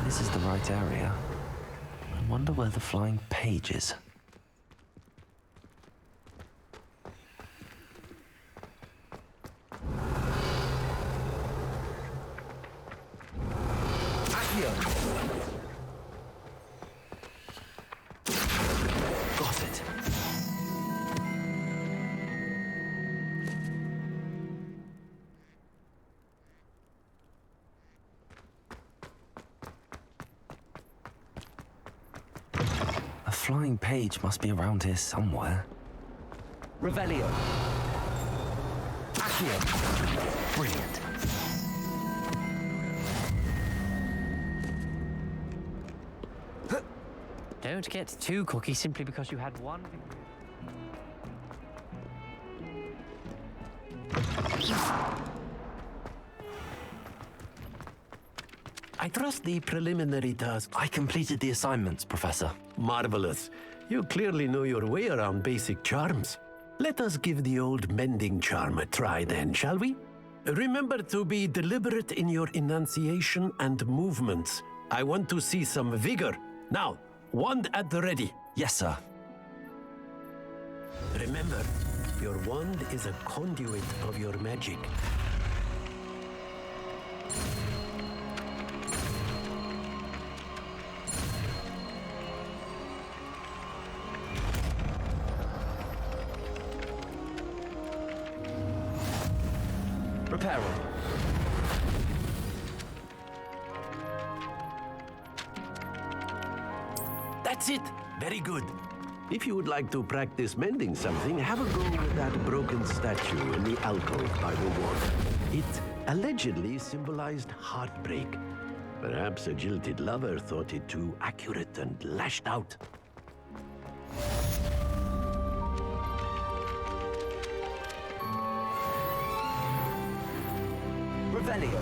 This is the right area. I wonder where the flying page is. Accio! Got it. A flying page must be around here somewhere. Revelio. Accio. Brilliant. Don't get too cocky simply because you had one. I trust the preliminary task. I completed the assignments, Professor. Marvelous. You clearly know your way around basic charms. Let us give the old mending charm a try then, shall we? Remember to be deliberate in your enunciation and movements. I want to see some vigor. Now, wand at the ready. Yes, sir. Remember, your wand is a conduit of your magic. Reparo. That's it. Very good. If you would like to practice mending something, have a go with that broken statue in the alcove by the wall. It allegedly symbolized heartbreak. Perhaps a jilted lover thought it too accurate and lashed out. Revelio.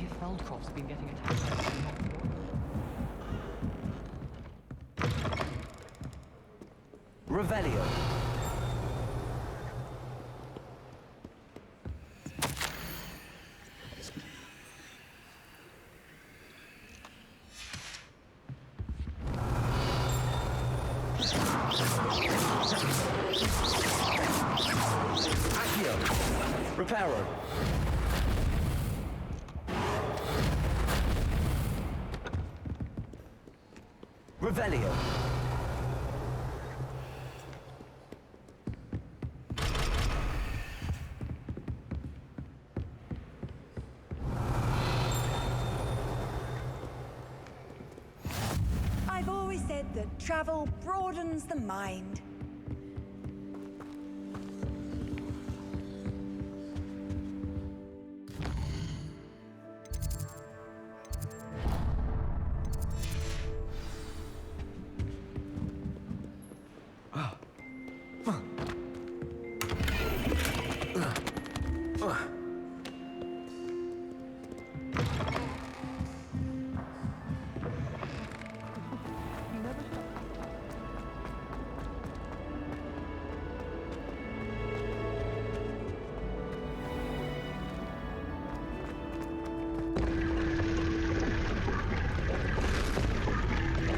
hear Feldcroft's been getting attacked by Revelio. Accio. Reparo. Revelio. I've always said that travel broadens the mind.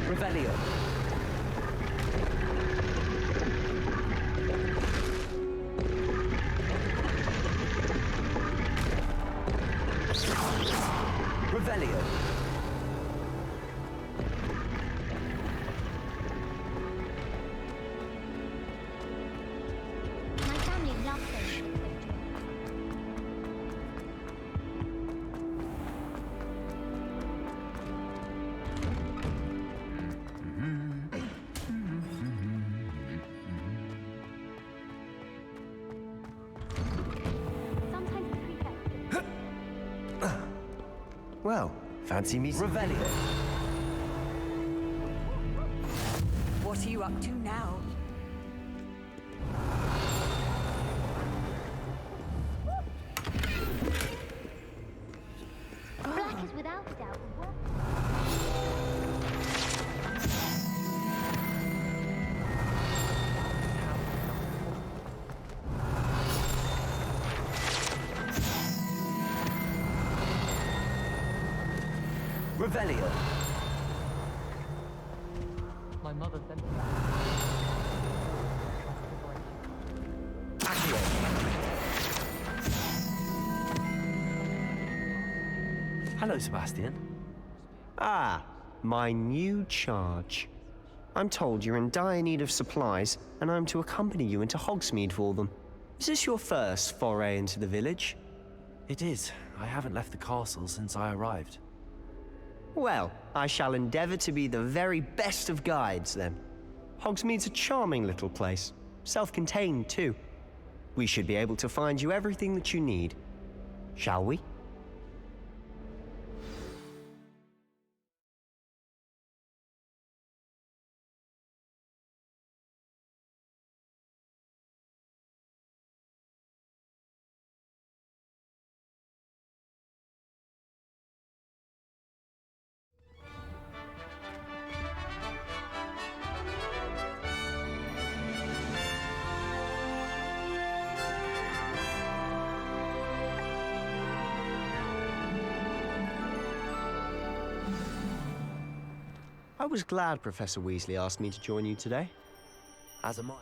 Revelio. Revelio. My family loves them. Well, fancy meeting. Revelio. What are you up to now? Black is without doubt the worst. Revelio. My mother sent me Accio. Hello, Sebastian. Ah, my new charge. I'm told you're in dire need of supplies, and I'm to accompany you into Hogsmeade for them. Is this your first foray into the village? It is. I haven't left the castle since I arrived. Well, I shall endeavor to be the very best of guides, then. Hogsmeade's a charming little place. Self-contained, too. We should be able to find you everything that you need. Shall we? I was glad Professor Weasley asked me to join you today. As am I.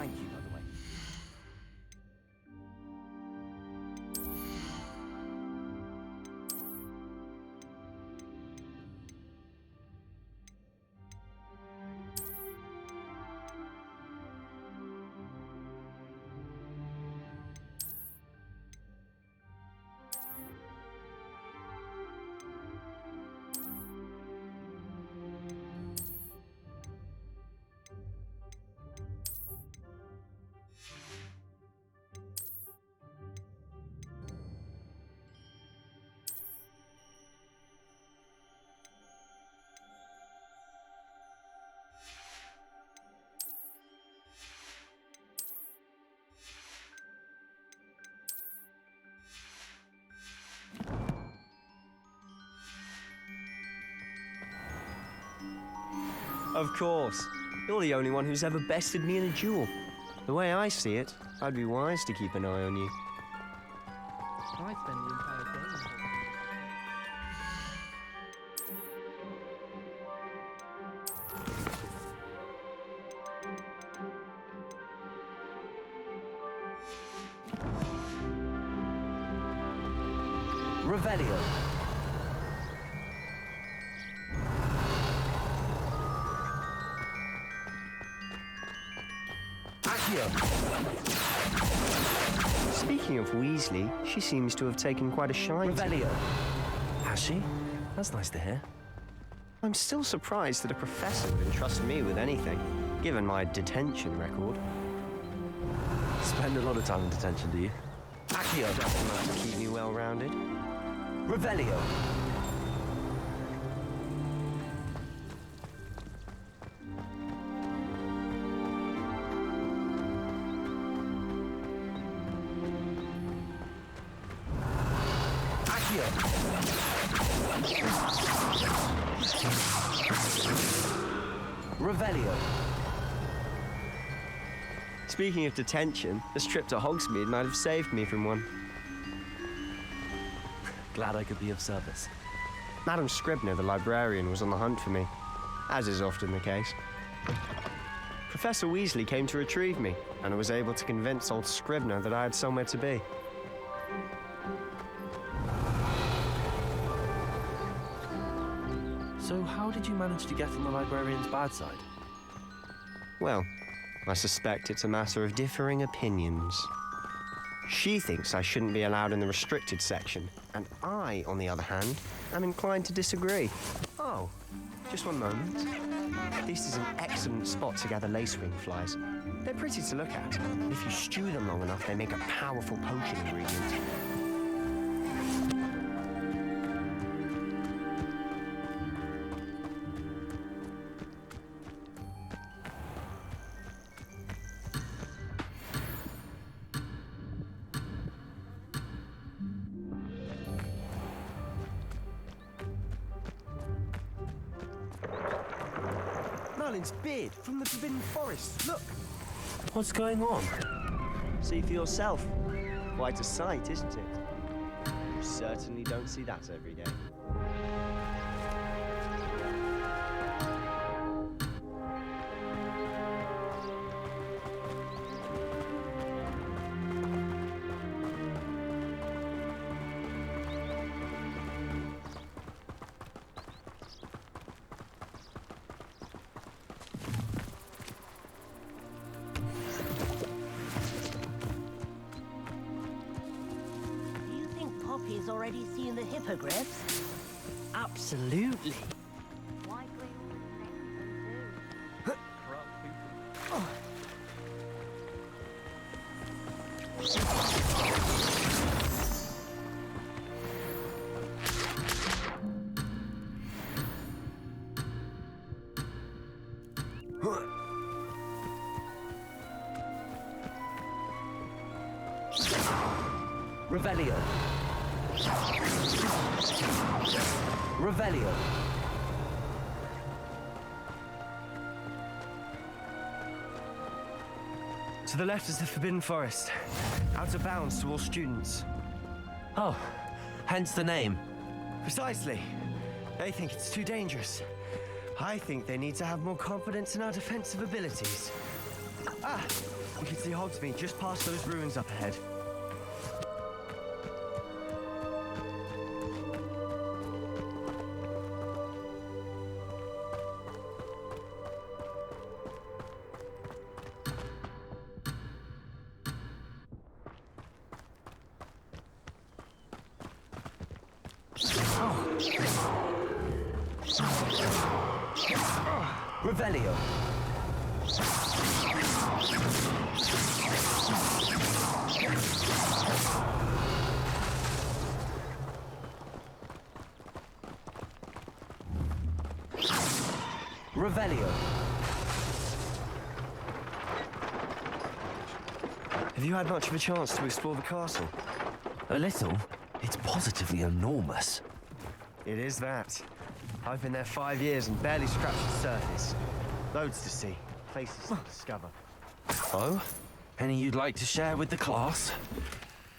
Thank you, by the way. Of course. You're the only one who's ever bested me in a duel. The way I see it, I'd be wise to keep an eye on you. I spend the entire day in Hogwarts. Revelio. Speaking of Weasley, she seems to have taken quite a shine to Revelio. Has she? That's nice to hear. I'm still surprised that a professor would entrust me with anything, given my detention record. Spend a lot of time in detention, do you? Accio. Just enough to keep me well-rounded. Revelio. Revelio. Speaking of detention, this trip to Hogsmeade might have saved me from one. Glad I could be of service. Madam Scribner, the librarian, was on the hunt for me, as is often the case. Professor Weasley came to retrieve me, and I was able to convince old Scribner that I had somewhere to be. So how did you manage to get on the librarian's bad side? Well, I suspect it's a matter of differing opinions. She thinks I shouldn't be allowed in the restricted section, and I, on the other hand, am inclined to disagree. Oh, just one moment. This is an excellent spot to gather lacewing flies. They're pretty to look at, and if you stew them long enough, they make a powerful potion ingredient. Merlin's beard from the Forbidden Forest. Look! What's going on? See for yourself. Quite a sight, isn't it? You certainly don't see that every day. Poppy's already seen the hippogriffs? Absolutely. Why Revelio. Revelio. To the left is the Forbidden Forest. Out of bounds to all students. Oh, hence the name. Precisely. They think it's too dangerous. I think they need to have more confidence in our defensive abilities. Ah, We can see Hogsmeade just past those ruins up ahead. Revelio. Revelio. Have you had much of a chance to explore the castle? A little. It's positively enormous. It is that. I've been there 5 years and barely scratched the surface. Loads to see, places to discover. Oh? Any you'd like to share with the class?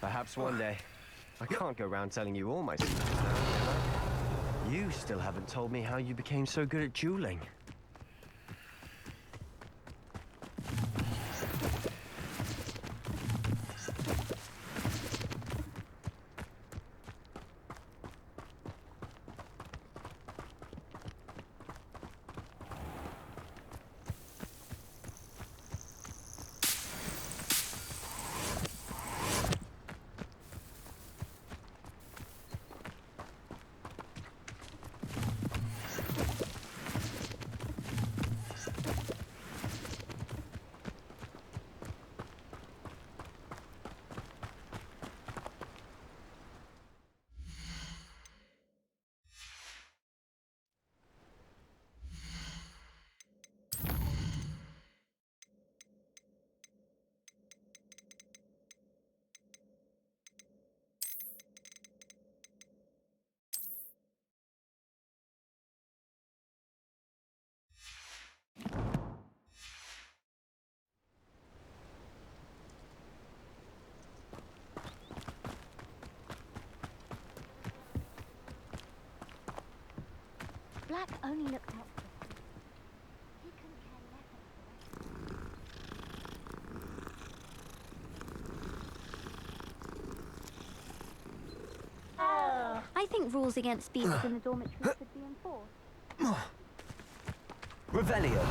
Perhaps one day. I can't go around telling you all my secrets now, can I? You still haven't told me how you became so good at dueling. Black only looked out for the food. He couldn't care less about the rest. I think rules against speakers in the dormitory should be enforced. Revelio.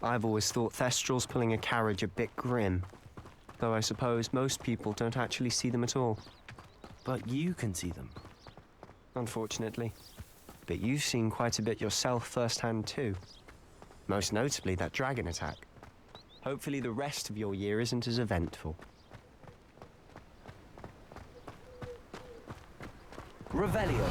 I've always thought Thestrals pulling a carriage a bit grim. Though I suppose most people don't actually see them at all. But you can see them. Unfortunately. But you've seen quite a bit yourself firsthand too. Most notably that dragon attack. Hopefully the rest of your year isn't as eventful. Revelio.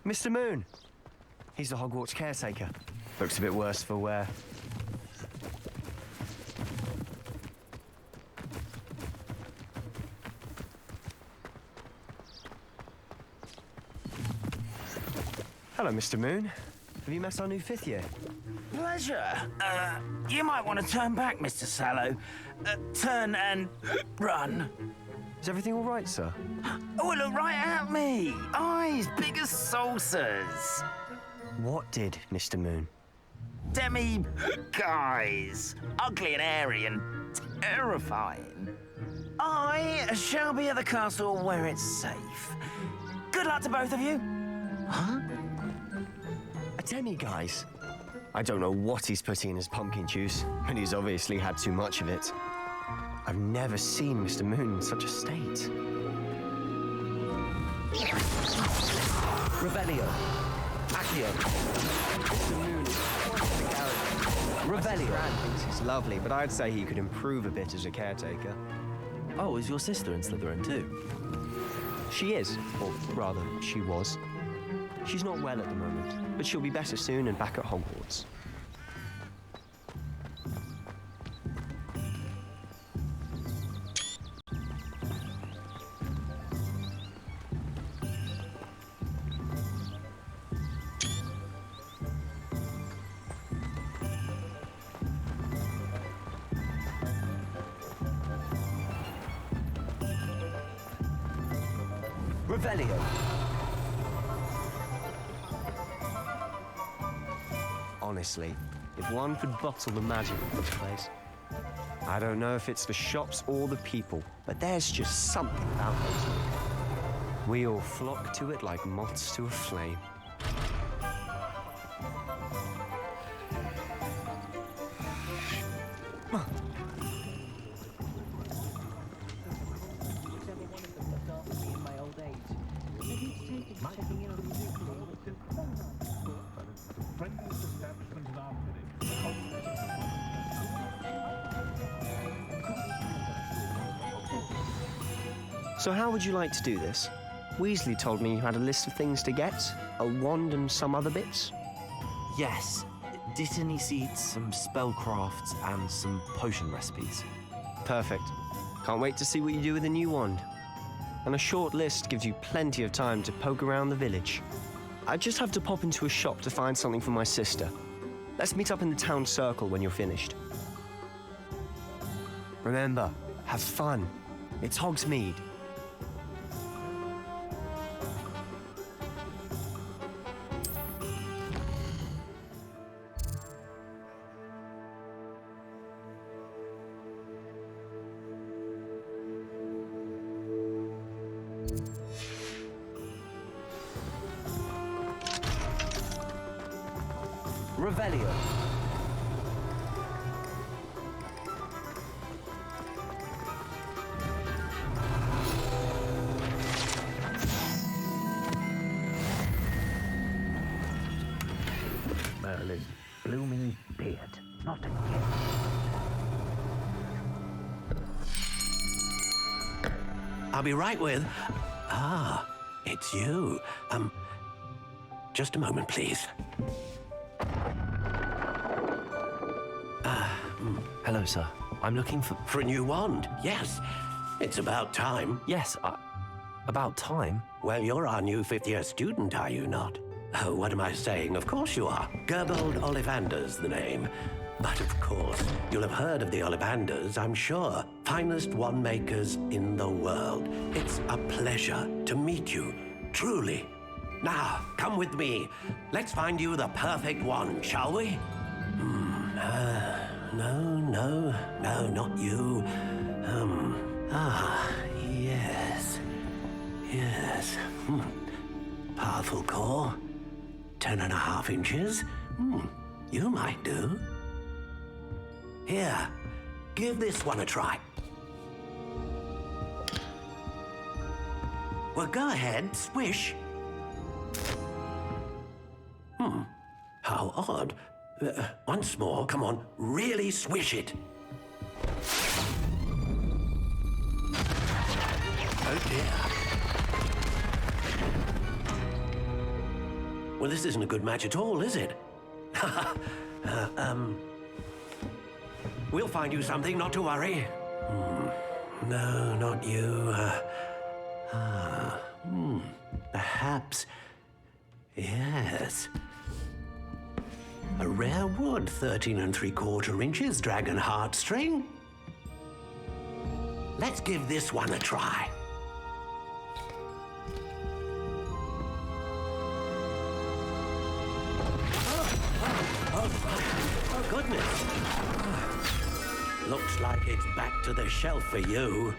Mr. Moon! He's the Hogwarts caretaker. Looks a bit worse for wear. Hello, Mr. Moon. Have you met our new 5th year? Pleasure. You might want to turn back, Mr. Sallow. Turn and run. Is everything all right, sir? Oh, look right at me. Eyes big as saucers. What did, Mr. Moon? Guys. Ugly and airy and terrifying. I shall be at the castle where it's safe. Good luck to both of you. Huh? A Demi, guys. I don't know what he's putting in his pumpkin juice, but he's obviously had too much of it. I've never seen Mr. Moon in such a state. Revelio. Accio. Mr. Moon is quite the character. Revelio. Gran thinks he's lovely, but I'd say he could improve a bit as a caretaker. Oh, is your sister in Slytherin too? She is, or rather, she was. She's not well at the moment, but she'll be better soon and back at Hogwarts. Revelio. Honestly, if one could bottle the magic of this place. I don't know if it's the shops or the people, but there's just something about Hogsmeade. We all flock to it like moths to a flame. So how would you like to do this? Weasley told me you had a list of things to get, a wand and some other bits. Yes. Dittany seeds, some spellcrafts, and some potion recipes. Perfect. Can't wait to see what you do with the new wand. And a short list gives you plenty of time to poke around the village. I just have to pop into a shop to find something for my sister. Let's meet up in the town circle when you're finished. Remember, have fun. It's Hogsmeade. Revelio. Merlin's blooming beard. Not again. I'll be right with... Ah, it's you. Just a moment, please. Hello, sir. I'm looking for... For a new wand, yes. It's about time. Yes, about time? Well, you're our new fifth-year student, are you not? Oh, what am I saying? Of course you are. Gerbold Ollivander's the name. But of course, you'll have heard of the Ollivanders, I'm sure. Finest wand makers in the world. It's a pleasure to meet you, truly. Now, come with me. Let's find you the perfect wand, shall we? No, not you. Yes. Powerful core. 10.5 inches. You might do. Here, give this one a try. Well, go ahead, swish. How odd. Once more, come on, really swish it. Oh dear. Well, this isn't a good match at all, is it? We'll find you something, not to worry. No, not you. Perhaps. Yes. A rare wood, 13 3/4 inches, dragon heartstring. Let's give this one a try. Oh, goodness. Looks like it's back to the shelf for you.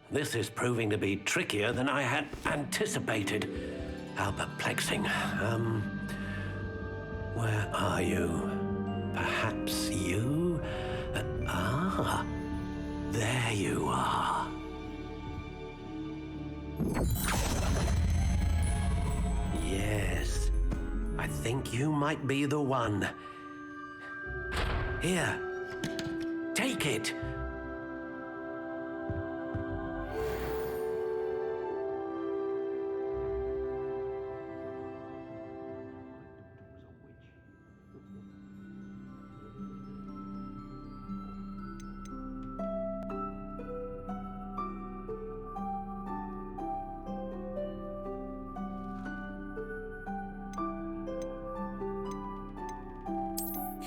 This is proving to be trickier than I had anticipated. How perplexing. Where are you? Perhaps you? There you are. Yes, I think you might be the one. Here, take it.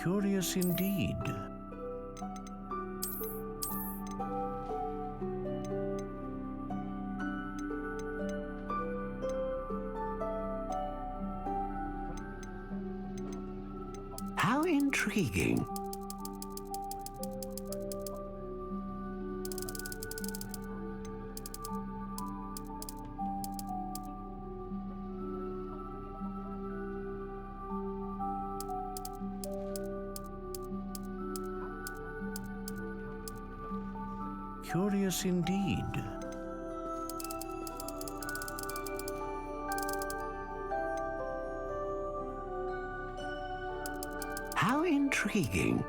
Curious indeed. How intriguing. Curious indeed. How intriguing.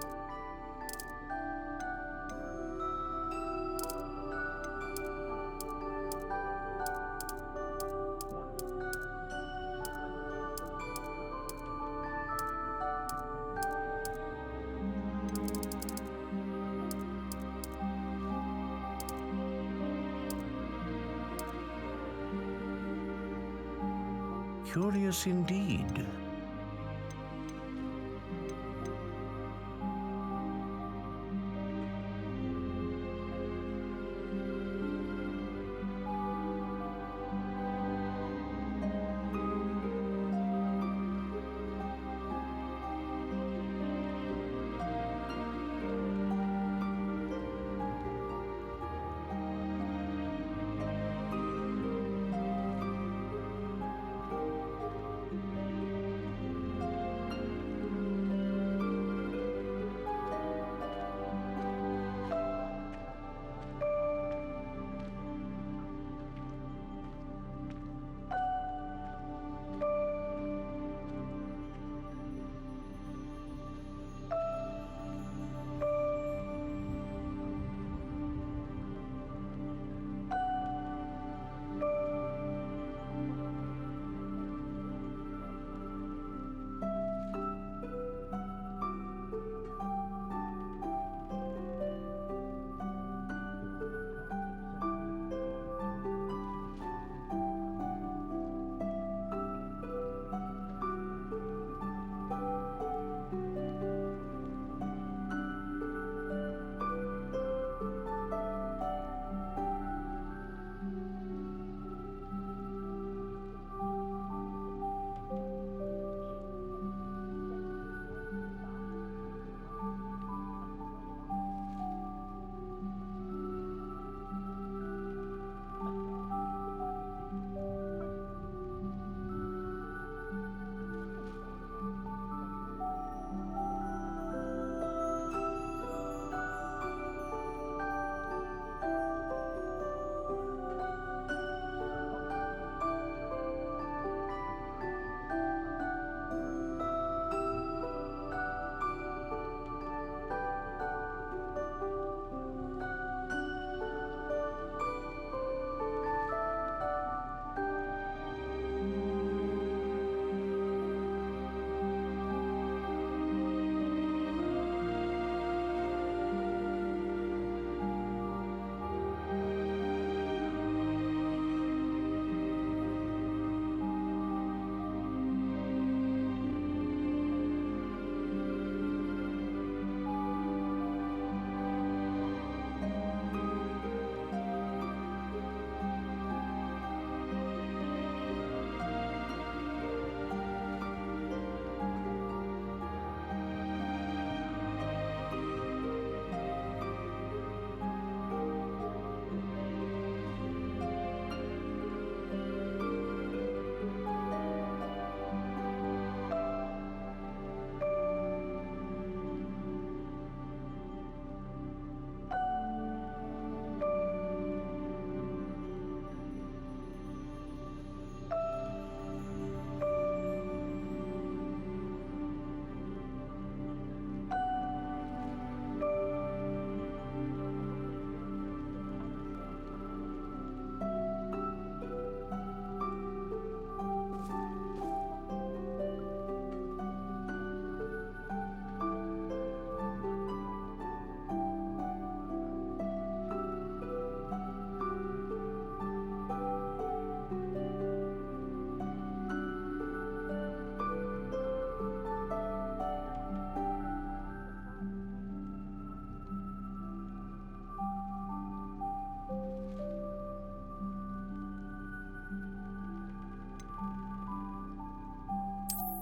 Curious indeed.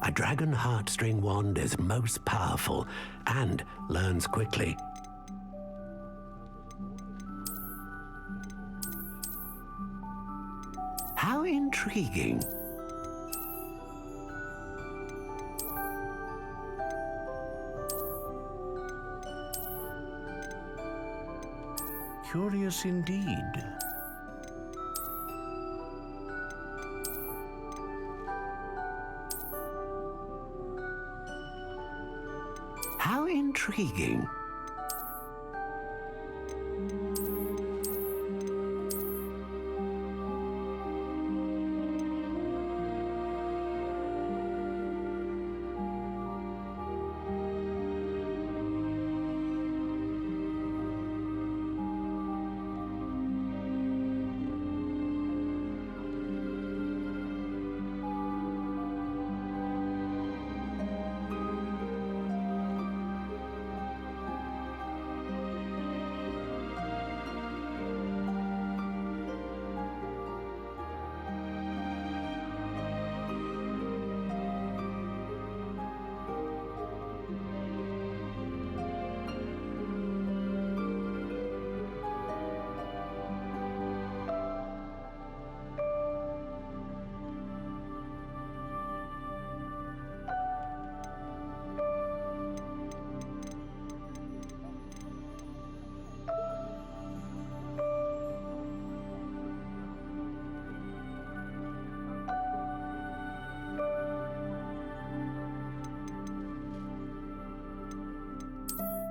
A dragon heartstring wand is most powerful and learns quickly. How intriguing. Curious indeed. How intriguing.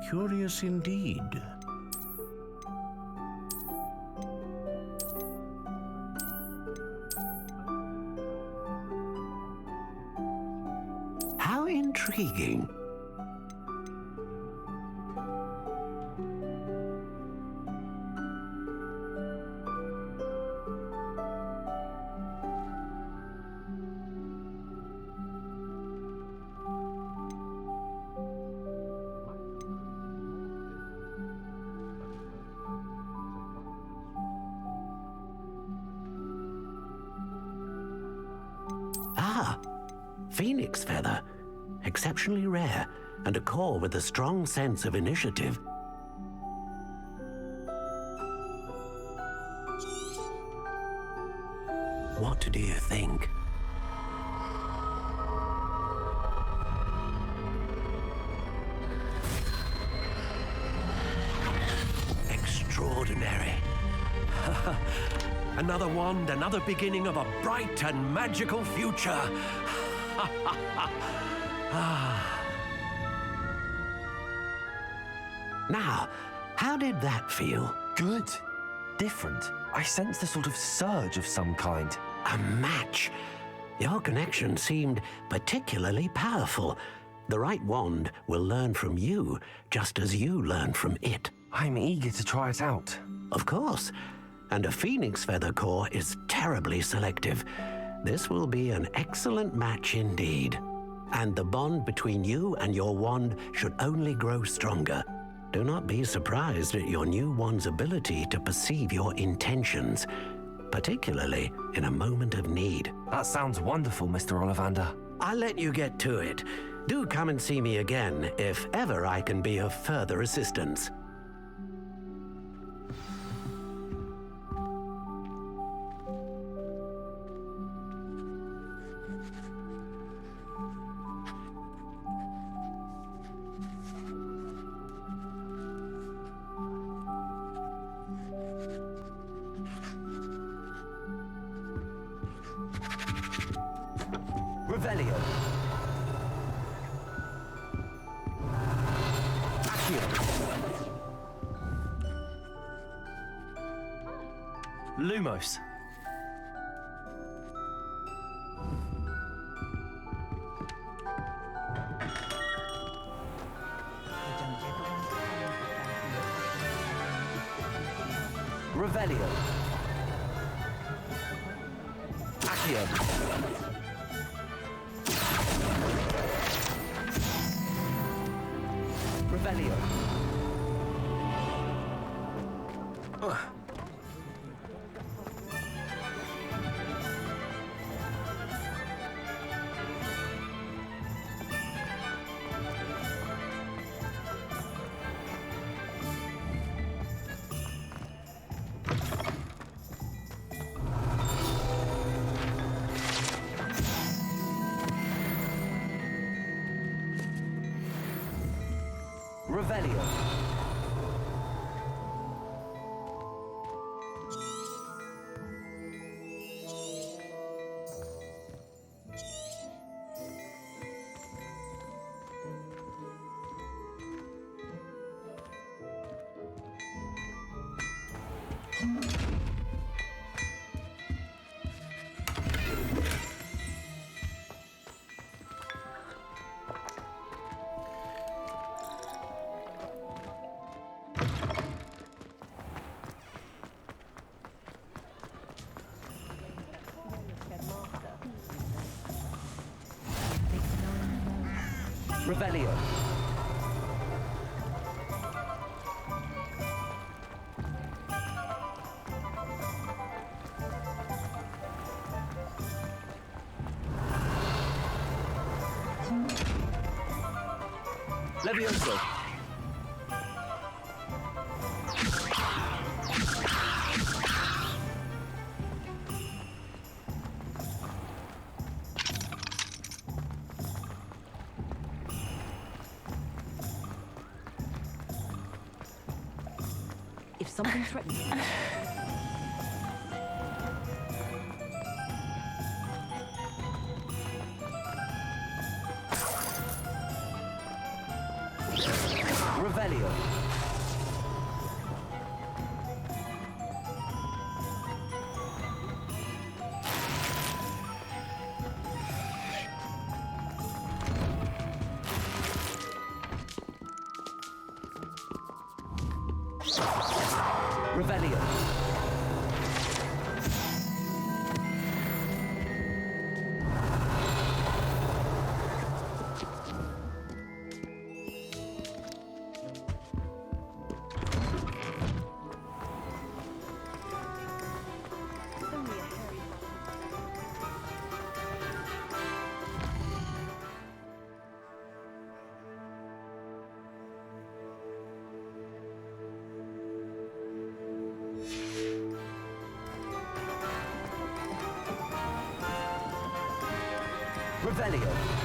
Curious indeed. How intriguing. Ah, phoenix feather. Exceptionally rare, and a core with a strong sense of initiative. What do you think? Extraordinary. Another wand, another beginning of a bright and magical future. Now, how did that feel? Good. Different. I sensed a sort of surge of some kind. A match. Your connection seemed particularly powerful. The right wand will learn from you, just as you learn from it. I'm eager to try it out. Of course. And a phoenix feather core is terribly selective. This will be an excellent match indeed. And the bond between you and your wand should only grow stronger. Do not be surprised at your new wand's ability to perceive your intentions, particularly in a moment of need. That sounds wonderful, Mr. Ollivander. I'll let you get to it. Do come and see me again if ever I can be of further assistance. Revelio. Lumos. Revelio. Accio. Revelio. Revelio. Revelio. Levioso. If something threatens you, Revelio. Revelio. Revelio.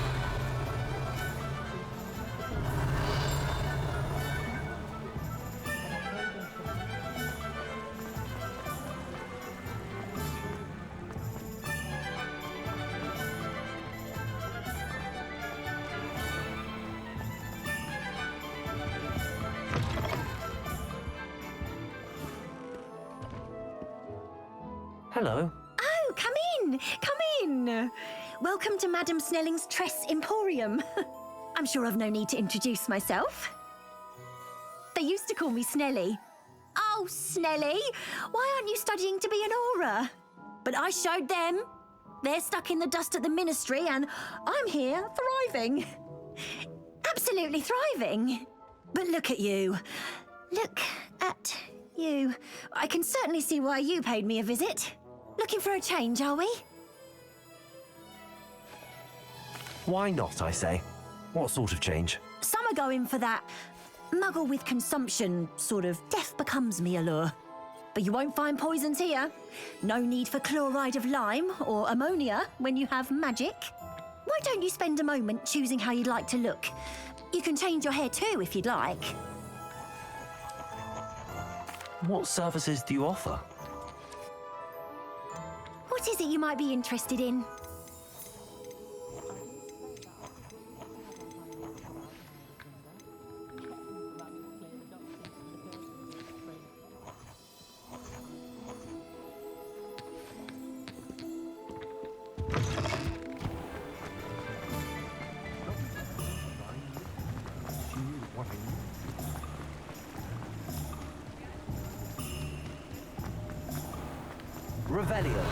Hello. Oh, come in! Come in! Welcome to Madame Snelling's Tress Emporium. I'm sure I've no need to introduce myself. They used to call me Snelly. Oh, Snelly, why aren't you studying to be an aura? But I showed them. They're stuck in the dust at the ministry and I'm here thriving. Absolutely thriving. But look at you. Look at you. I can certainly see why you paid me a visit. Looking for a change, are we? Why not, I say? What sort of change? Some are going for that muggle with consumption, sort of death becomes me allure. But you won't find poisons here. No need for chloride of lime or ammonia when you have magic. Why don't you spend a moment choosing how you'd like to look? You can change your hair too if you'd like. What services do you offer? What is it you might be interested in? Revelio.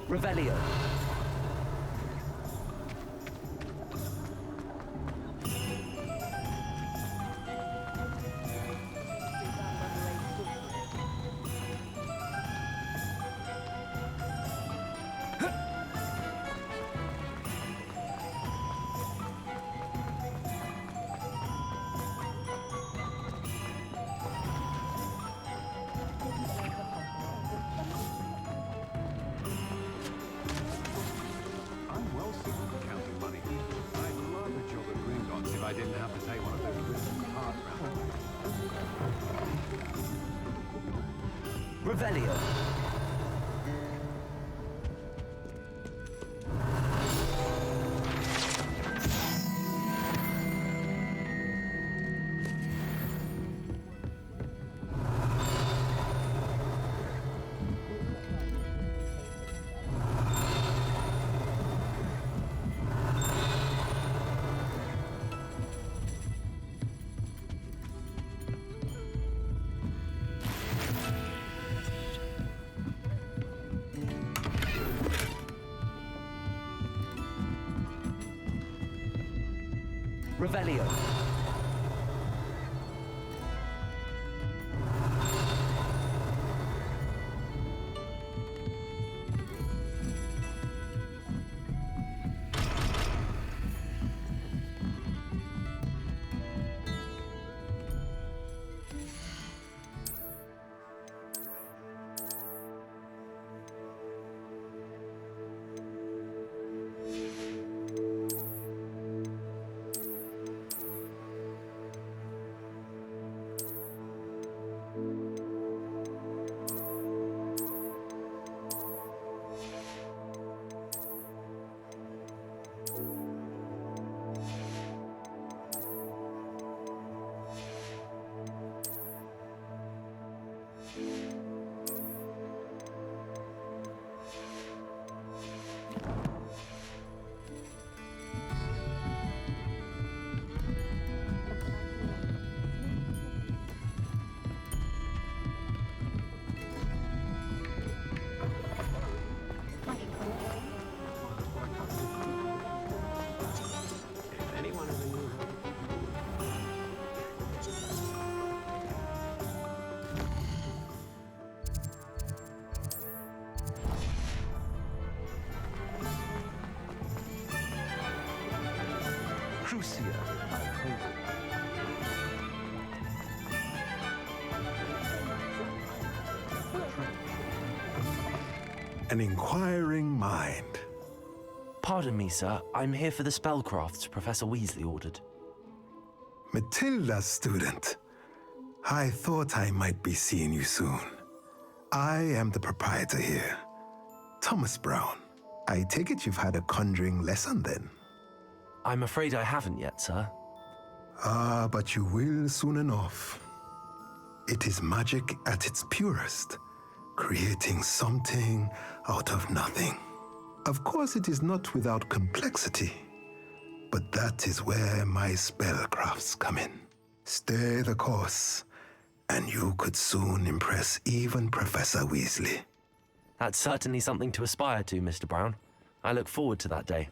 Revelio. I didn't have to take one of those wisdom card rounds. Revelio. Revelio. Crucia. An inquiring mind. Pardon me, sir. I'm here for the spellcrafts Professor Weasley ordered. Matilda's student. I thought I might be seeing you soon. I am the proprietor here, Thomas Brown. I take it you've had a conjuring lesson then? I'm afraid I haven't yet, sir. Ah, but you will soon enough. It is magic at its purest, creating something out of nothing. Of course, it is not without complexity, but that is where my spellcrafts come in. Stay the course, and you could soon impress even Professor Weasley. That's certainly something to aspire to, Mr. Brown. I look forward to that day.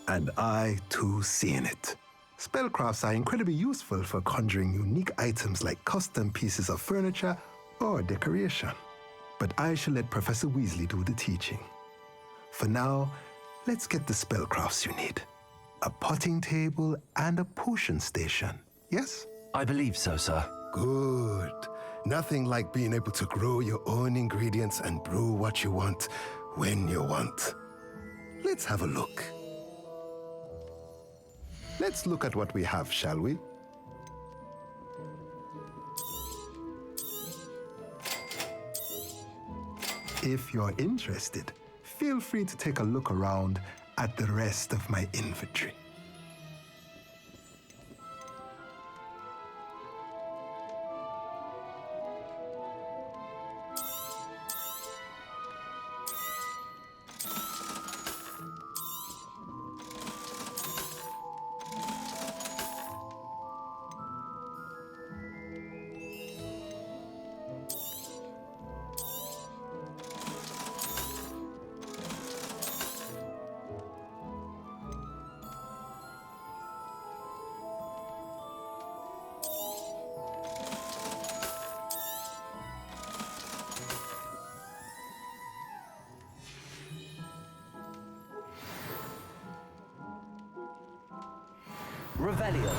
And I, too, see in it. Spellcrafts are incredibly useful for conjuring unique items like custom pieces of furniture or decoration. But I shall let Professor Weasley do the teaching. For now, let's get the spellcrafts you need. A potting table and a potion station, yes? I believe so, sir. Good. Nothing like being able to grow your own ingredients and brew what you want when you want. Let's have a look. Let's look at what we have, shall we? If you're interested, feel free to take a look around at the rest of my inventory. Revelio.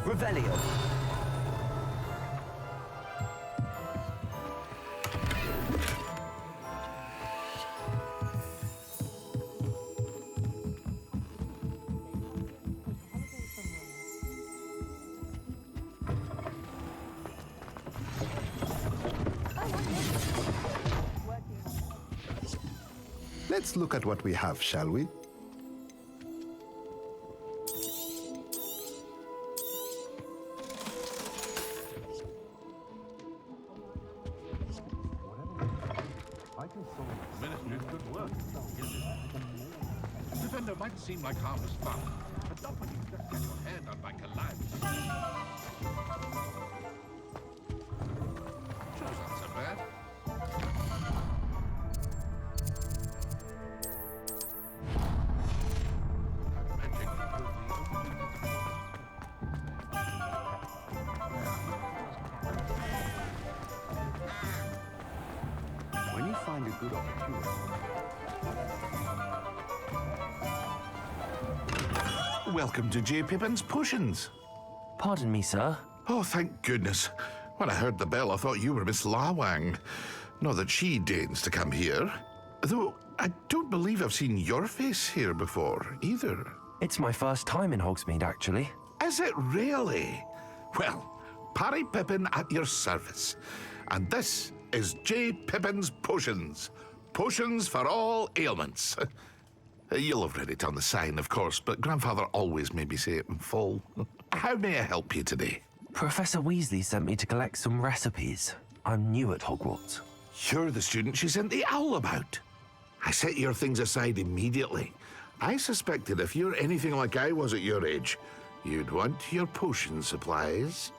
Revelio. Let's look at what we have, shall we? Ministry's good work. Defender might seem like harmless fun, but not when you just get your hair done by Collabs. Sure, not so bad. When you find a good opportunity. Welcome to J. Pippin's Potions. Pardon me, sir. Oh, thank goodness. When I heard the bell, I thought you were Miss Lawang. Not that she deigns to come here. Though I don't believe I've seen your face here before, either. It's my first time in Hogsmeade, actually. Is it really? Well, Parry Pippin at your service. And this is J. Pippin's Potions. Potions for all ailments. You'll have read it on the sign, of course, but Grandfather always made me say it in full. How may I help you today? Professor Weasley sent me to collect some recipes. I'm new at Hogwarts. You're the student she sent the owl about. I set your things aside immediately. I suspected if you're anything like I was at your age, you'd want your potion supplies.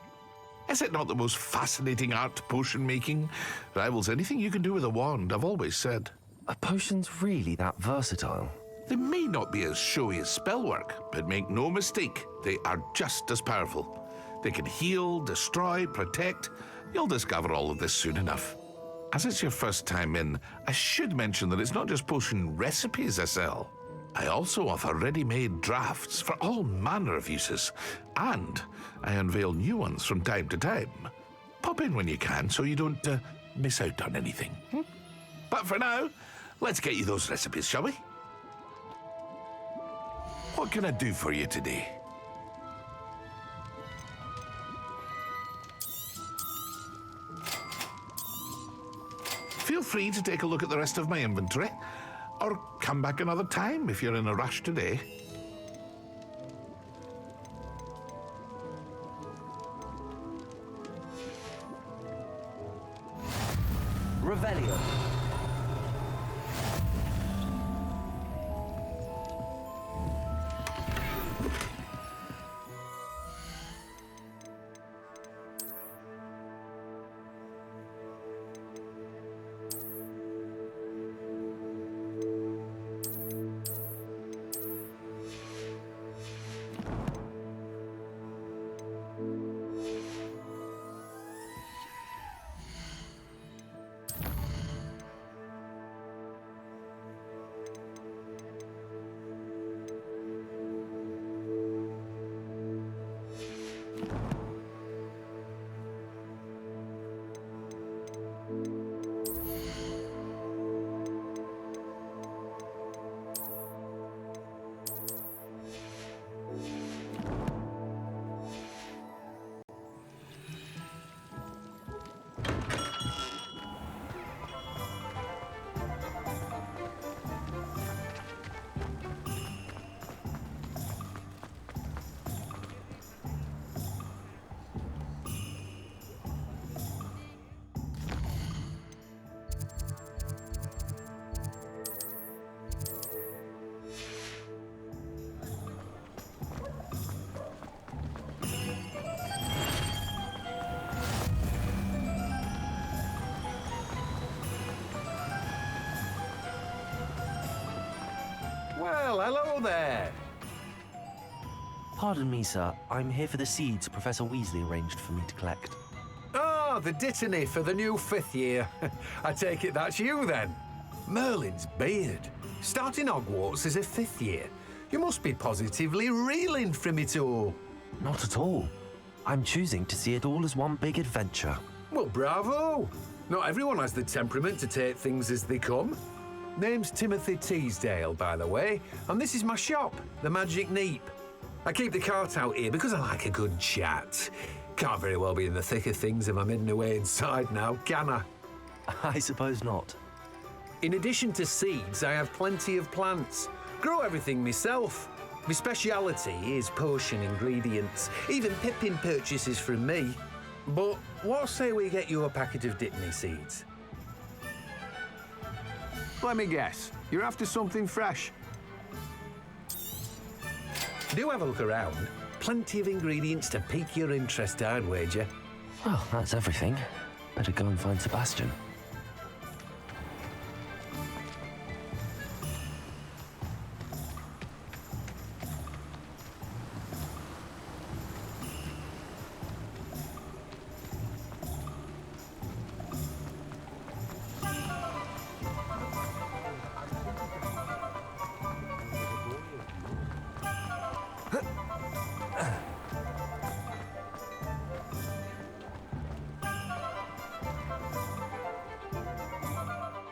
Is it not the most fascinating art, potion making? Rivals anything you can do with a wand, I've always said. Are potions really that versatile? They may not be as showy as spellwork, but make no mistake, they are just as powerful. They can heal, destroy, protect. You'll discover all of this soon enough. As it's your first time in, I should mention that it's not just potion recipes I sell. I also offer ready-made drafts for all manner of uses, and I unveil new ones from time to time. Pop in when you can so you don't miss out on anything. But for now, let's get you those recipes, shall we? What can I do for you today? Feel free to take a look at the rest of my inventory, or come back another time if you're in a rush today. Revelio. Well, hello there. Pardon me, sir. I'm here for the seeds Professor Weasley arranged for me to collect. Ah, the dittany for the new 5th year. I take it that's you, then. Merlin's beard. Starting Hogwarts as a 5th year. You must be positively reeling from it all. Not at all. I'm choosing to see it all as one big adventure. Well, bravo! Not everyone has the temperament to take things as they come. Name's Timothy Teasdale, by the way, and this is my shop, the Magic Neep. I keep the cart out here because I like a good chat. Can't very well be in the thick of things if I'm hidden away inside now, can I? I suppose not. In addition to seeds, I have plenty of plants. Grow everything myself. My speciality is potion ingredients, even Pippin purchases from me. But what say we get you a packet of Dittany seeds? Let me guess. You're after something fresh. Do have a look around. Plenty of ingredients to pique your interest, I'd wager. Well, that's everything. Better go and find Sebastian.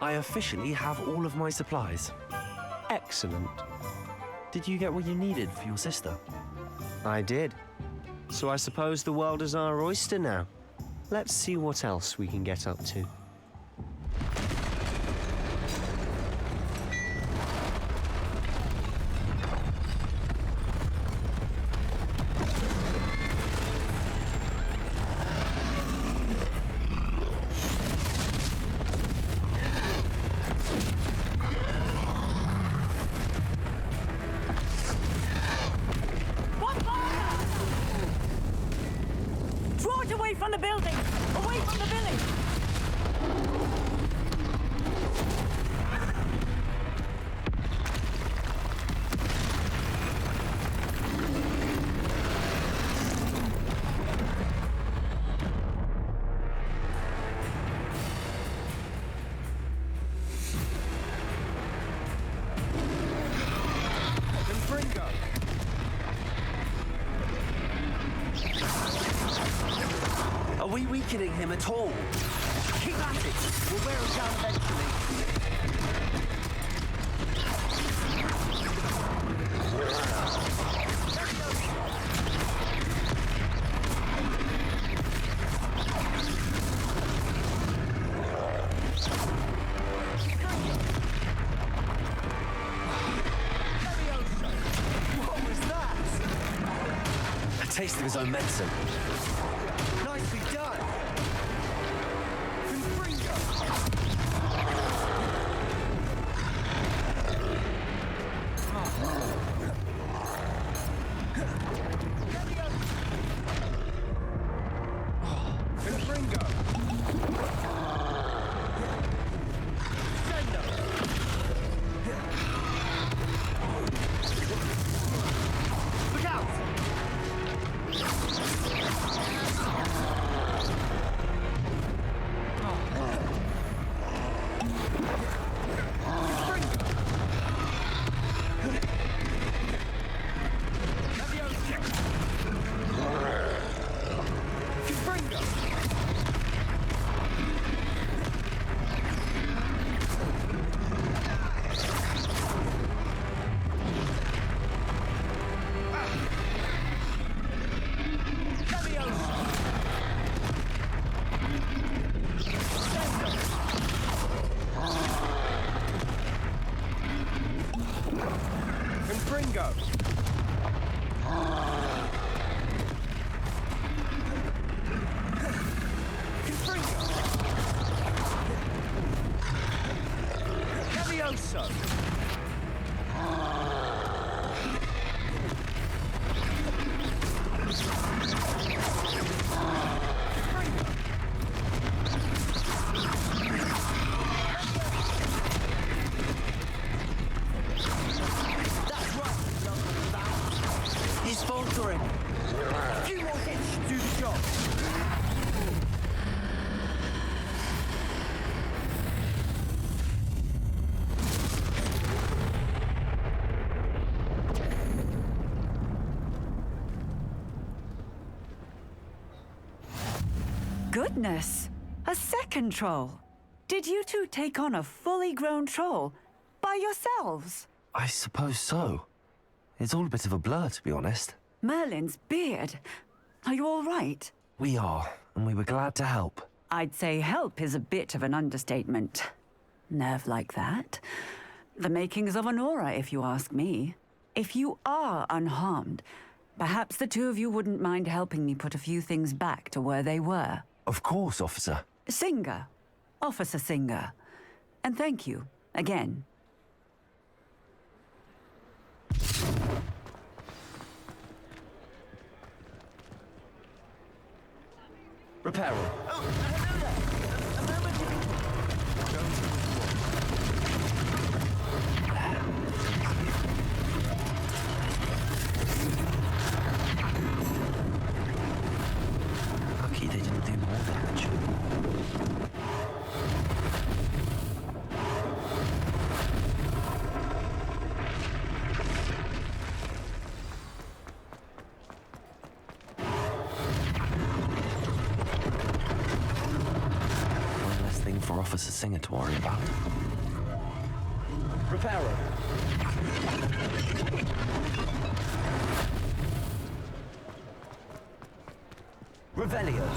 I officially have all of my supplies. Excellent. Did you get what you needed for your sister? I did. So I suppose the world is our oyster now. Let's see what else we can get up to. Draw it away from the building! Away from the village! Are we weakening him at all? Keep at it! We'll wear him down eventually. What was that? A taste of his own medicine. Nicely done! Look out! Confringo! Levioso! He's faltering. A few more hits should do the job. goodness! A second troll! Did you two take on a fully grown troll by yourselves? I suppose so. It's all a bit of a blur, to be honest. Merlin's beard. Are you all right? We are, and we were glad to help. I'd say help is a bit of an understatement. Nerve like that. The makings of an aura, if you ask me. If you are unharmed, perhaps the two of you wouldn't mind helping me put a few things back to where they were. Of course, officer. Singer. Officer Singer. And thank you, again. Reparo. Lucky they didn't do more damage. One less thing for Officer Singer to worry about. Reparo. Revelio.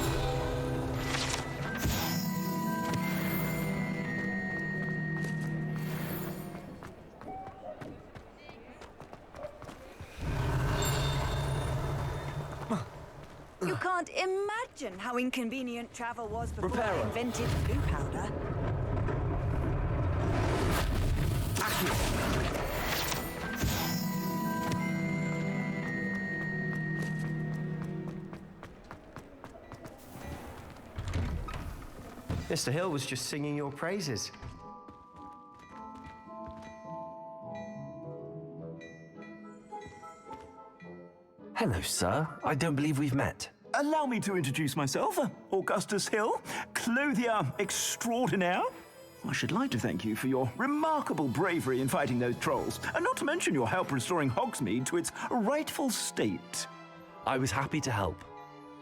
You can't imagine how inconvenient travel was before I Reparo. invented blue powder. Mr. Hill was just singing your praises. Hello, sir. I don't believe we've met. Allow me to introduce myself, Augustus Hill, clothier extraordinaire. I should like to thank you for your remarkable bravery in fighting those trolls, and not to mention your help restoring Hogsmeade to its rightful state. I was happy to help.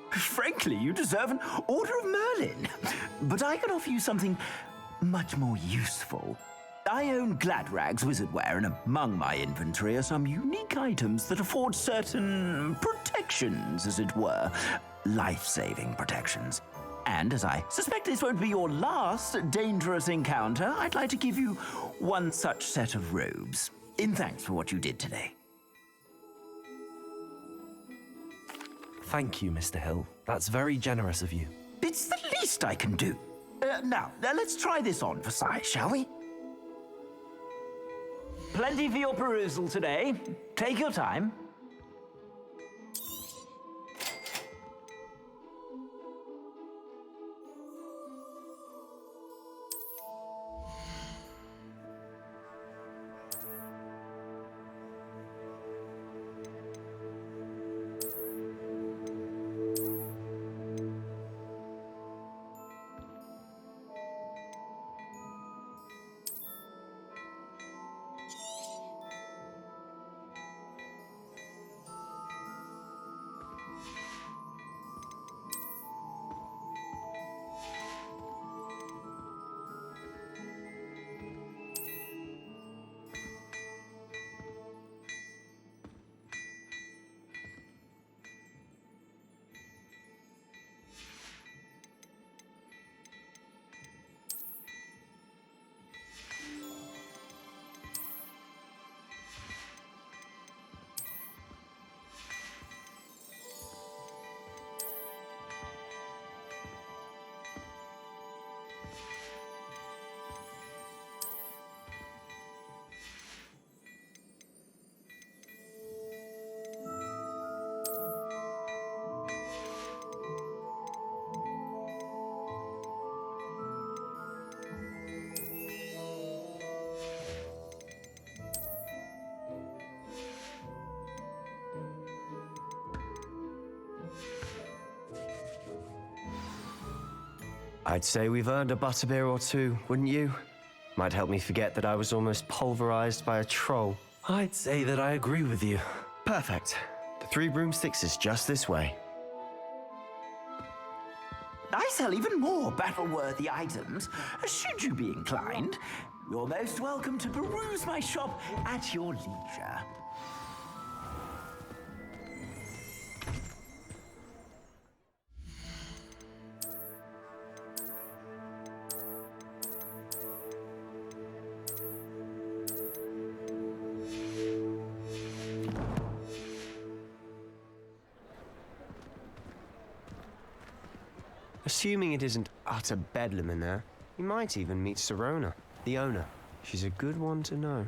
Frankly, you deserve an Order of Merlin. But I can offer you something much more useful. I own Gladrag's wizardware, and among my inventory are some unique items that afford certain protections, as it were. Life-saving protections. And as I suspect this won't be your last dangerous encounter, I'd like to give you one such set of robes, in thanks for what you did today. Thank you, Mr. Hill. That's very generous of you. It's the least I can do. Now, let's try this on for size, shall we? Plenty for your perusal today. Take your time. I'd say we've earned a butterbeer or two, wouldn't you? Might help me forget that I was almost pulverized by a troll. I'd say that I agree with you. Perfect. The 3 broomsticks is just this way. I sell even more battle-worthy items. Should you be inclined, you're most welcome to peruse my shop at your leisure. Assuming it isn't utter bedlam in there, you might even meet Sirona, the owner. She's a good one to know.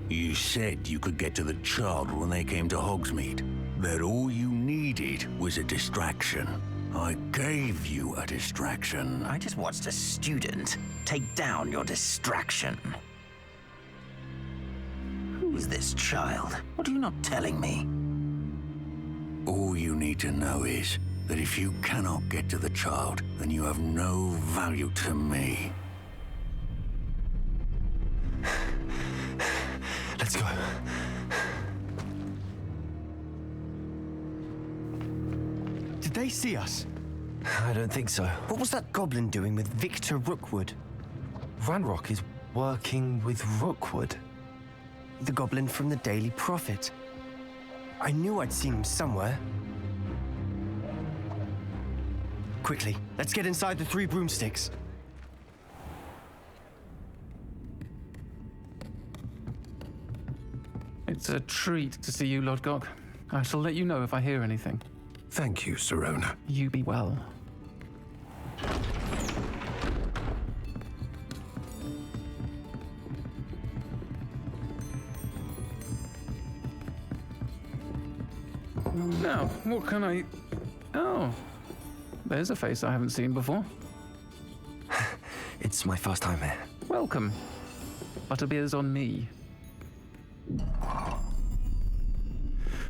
You said you could get to the child when they came to Hogsmeade. That all you needed was a distraction. I gave you a distraction. I just watched a student take down your distraction. Who's this child? What are you not telling me? All you need to know is that if you cannot get to the child, then you have no value to me. Let's go. Did they see us? I don't think so. What was that goblin doing with Victor Rookwood? Ranrock is working with Rookwood. The goblin from the Daily Prophet. I knew I'd seen him somewhere. Quickly, let's get inside the Three Broomsticks. It's a treat to see you, Lodgok. I shall let you know if I hear anything. Thank you, Sirona. You be well. Now, what can I... Oh, there's a face I haven't seen before. It's my first time here. Welcome. Butterbeer's on me.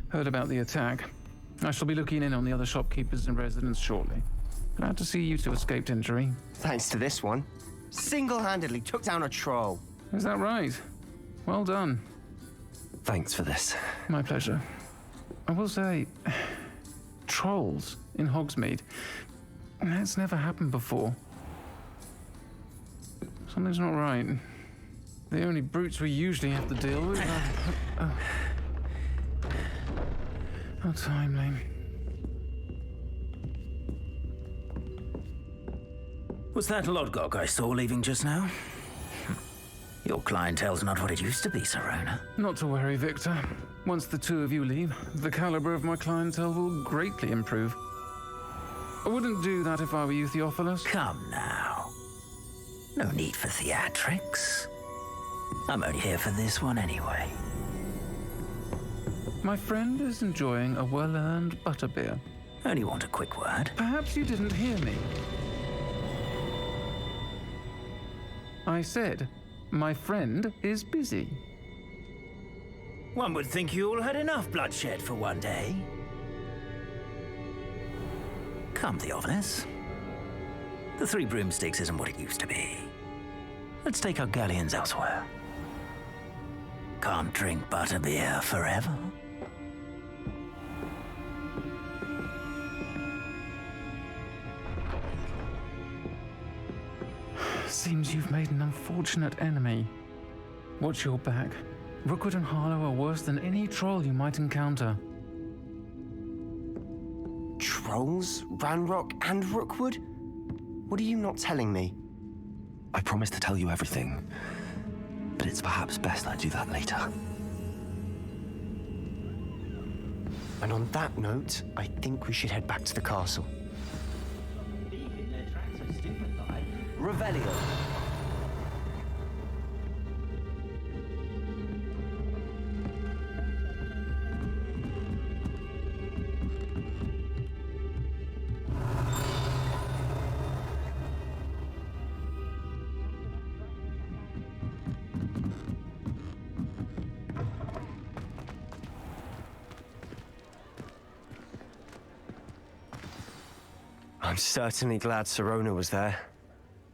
Heard about the attack. I shall be looking in on the other shopkeepers and residents shortly. Glad to see you two escaped injury. Thanks to this one. Single-handedly took down a troll. Is that right? Well done. Thanks for this. My pleasure. I will say, trolls in Hogsmeade. That's never happened before. Something's not right. The only brutes we usually have to deal with are... How timely. Was that Lodgok I saw leaving just now? Your clientele's not what it used to be, Sirona. Not to worry, Victor. Once the two of you leave, the caliber of my clientele will greatly improve. I wouldn't do that if I were you, Theophilus. Come now. No need for theatrics. I'm only here for this one anyway. My friend is enjoying a well-earned butterbeer. Only want a quick word. Perhaps you didn't hear me. I said, my friend is busy. One would think you all had enough bloodshed for one day. Come, Theophilus. The Three Broomsticks isn't what it used to be. Let's take our galleons elsewhere. Can't drink butterbeer forever. Seems you've made an unfortunate enemy. Watch your back. Rookwood and Harlow are worse than any troll you might encounter. Trolls? Ranrock and Rookwood? What are you not telling me? I promised to tell you everything, but it's perhaps best I do that later. And on that note, I think we should head back to the castle. Revelio. I'm certainly glad Sirona was there.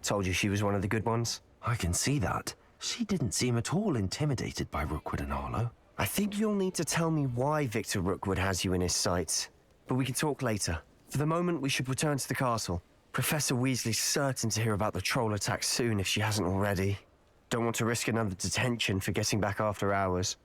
Told you she was one of the good ones. I can see that. She didn't seem at all intimidated by Rookwood and Arlo. I think you'll need to tell me why Victor Rookwood has you in his sights. But we can talk later. For the moment, we should return to the castle. Professor Weasley's certain to hear about the troll attack soon if she hasn't already. Don't want to risk another detention for getting back after hours.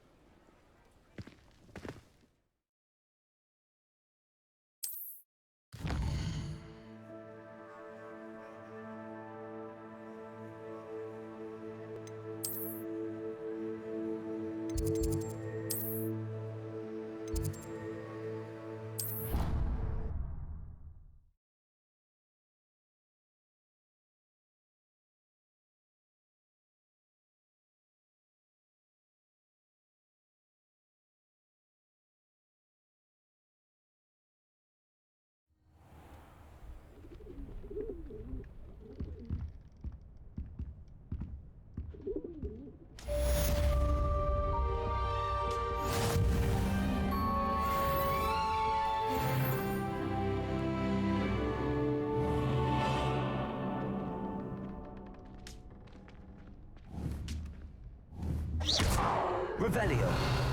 Revelio.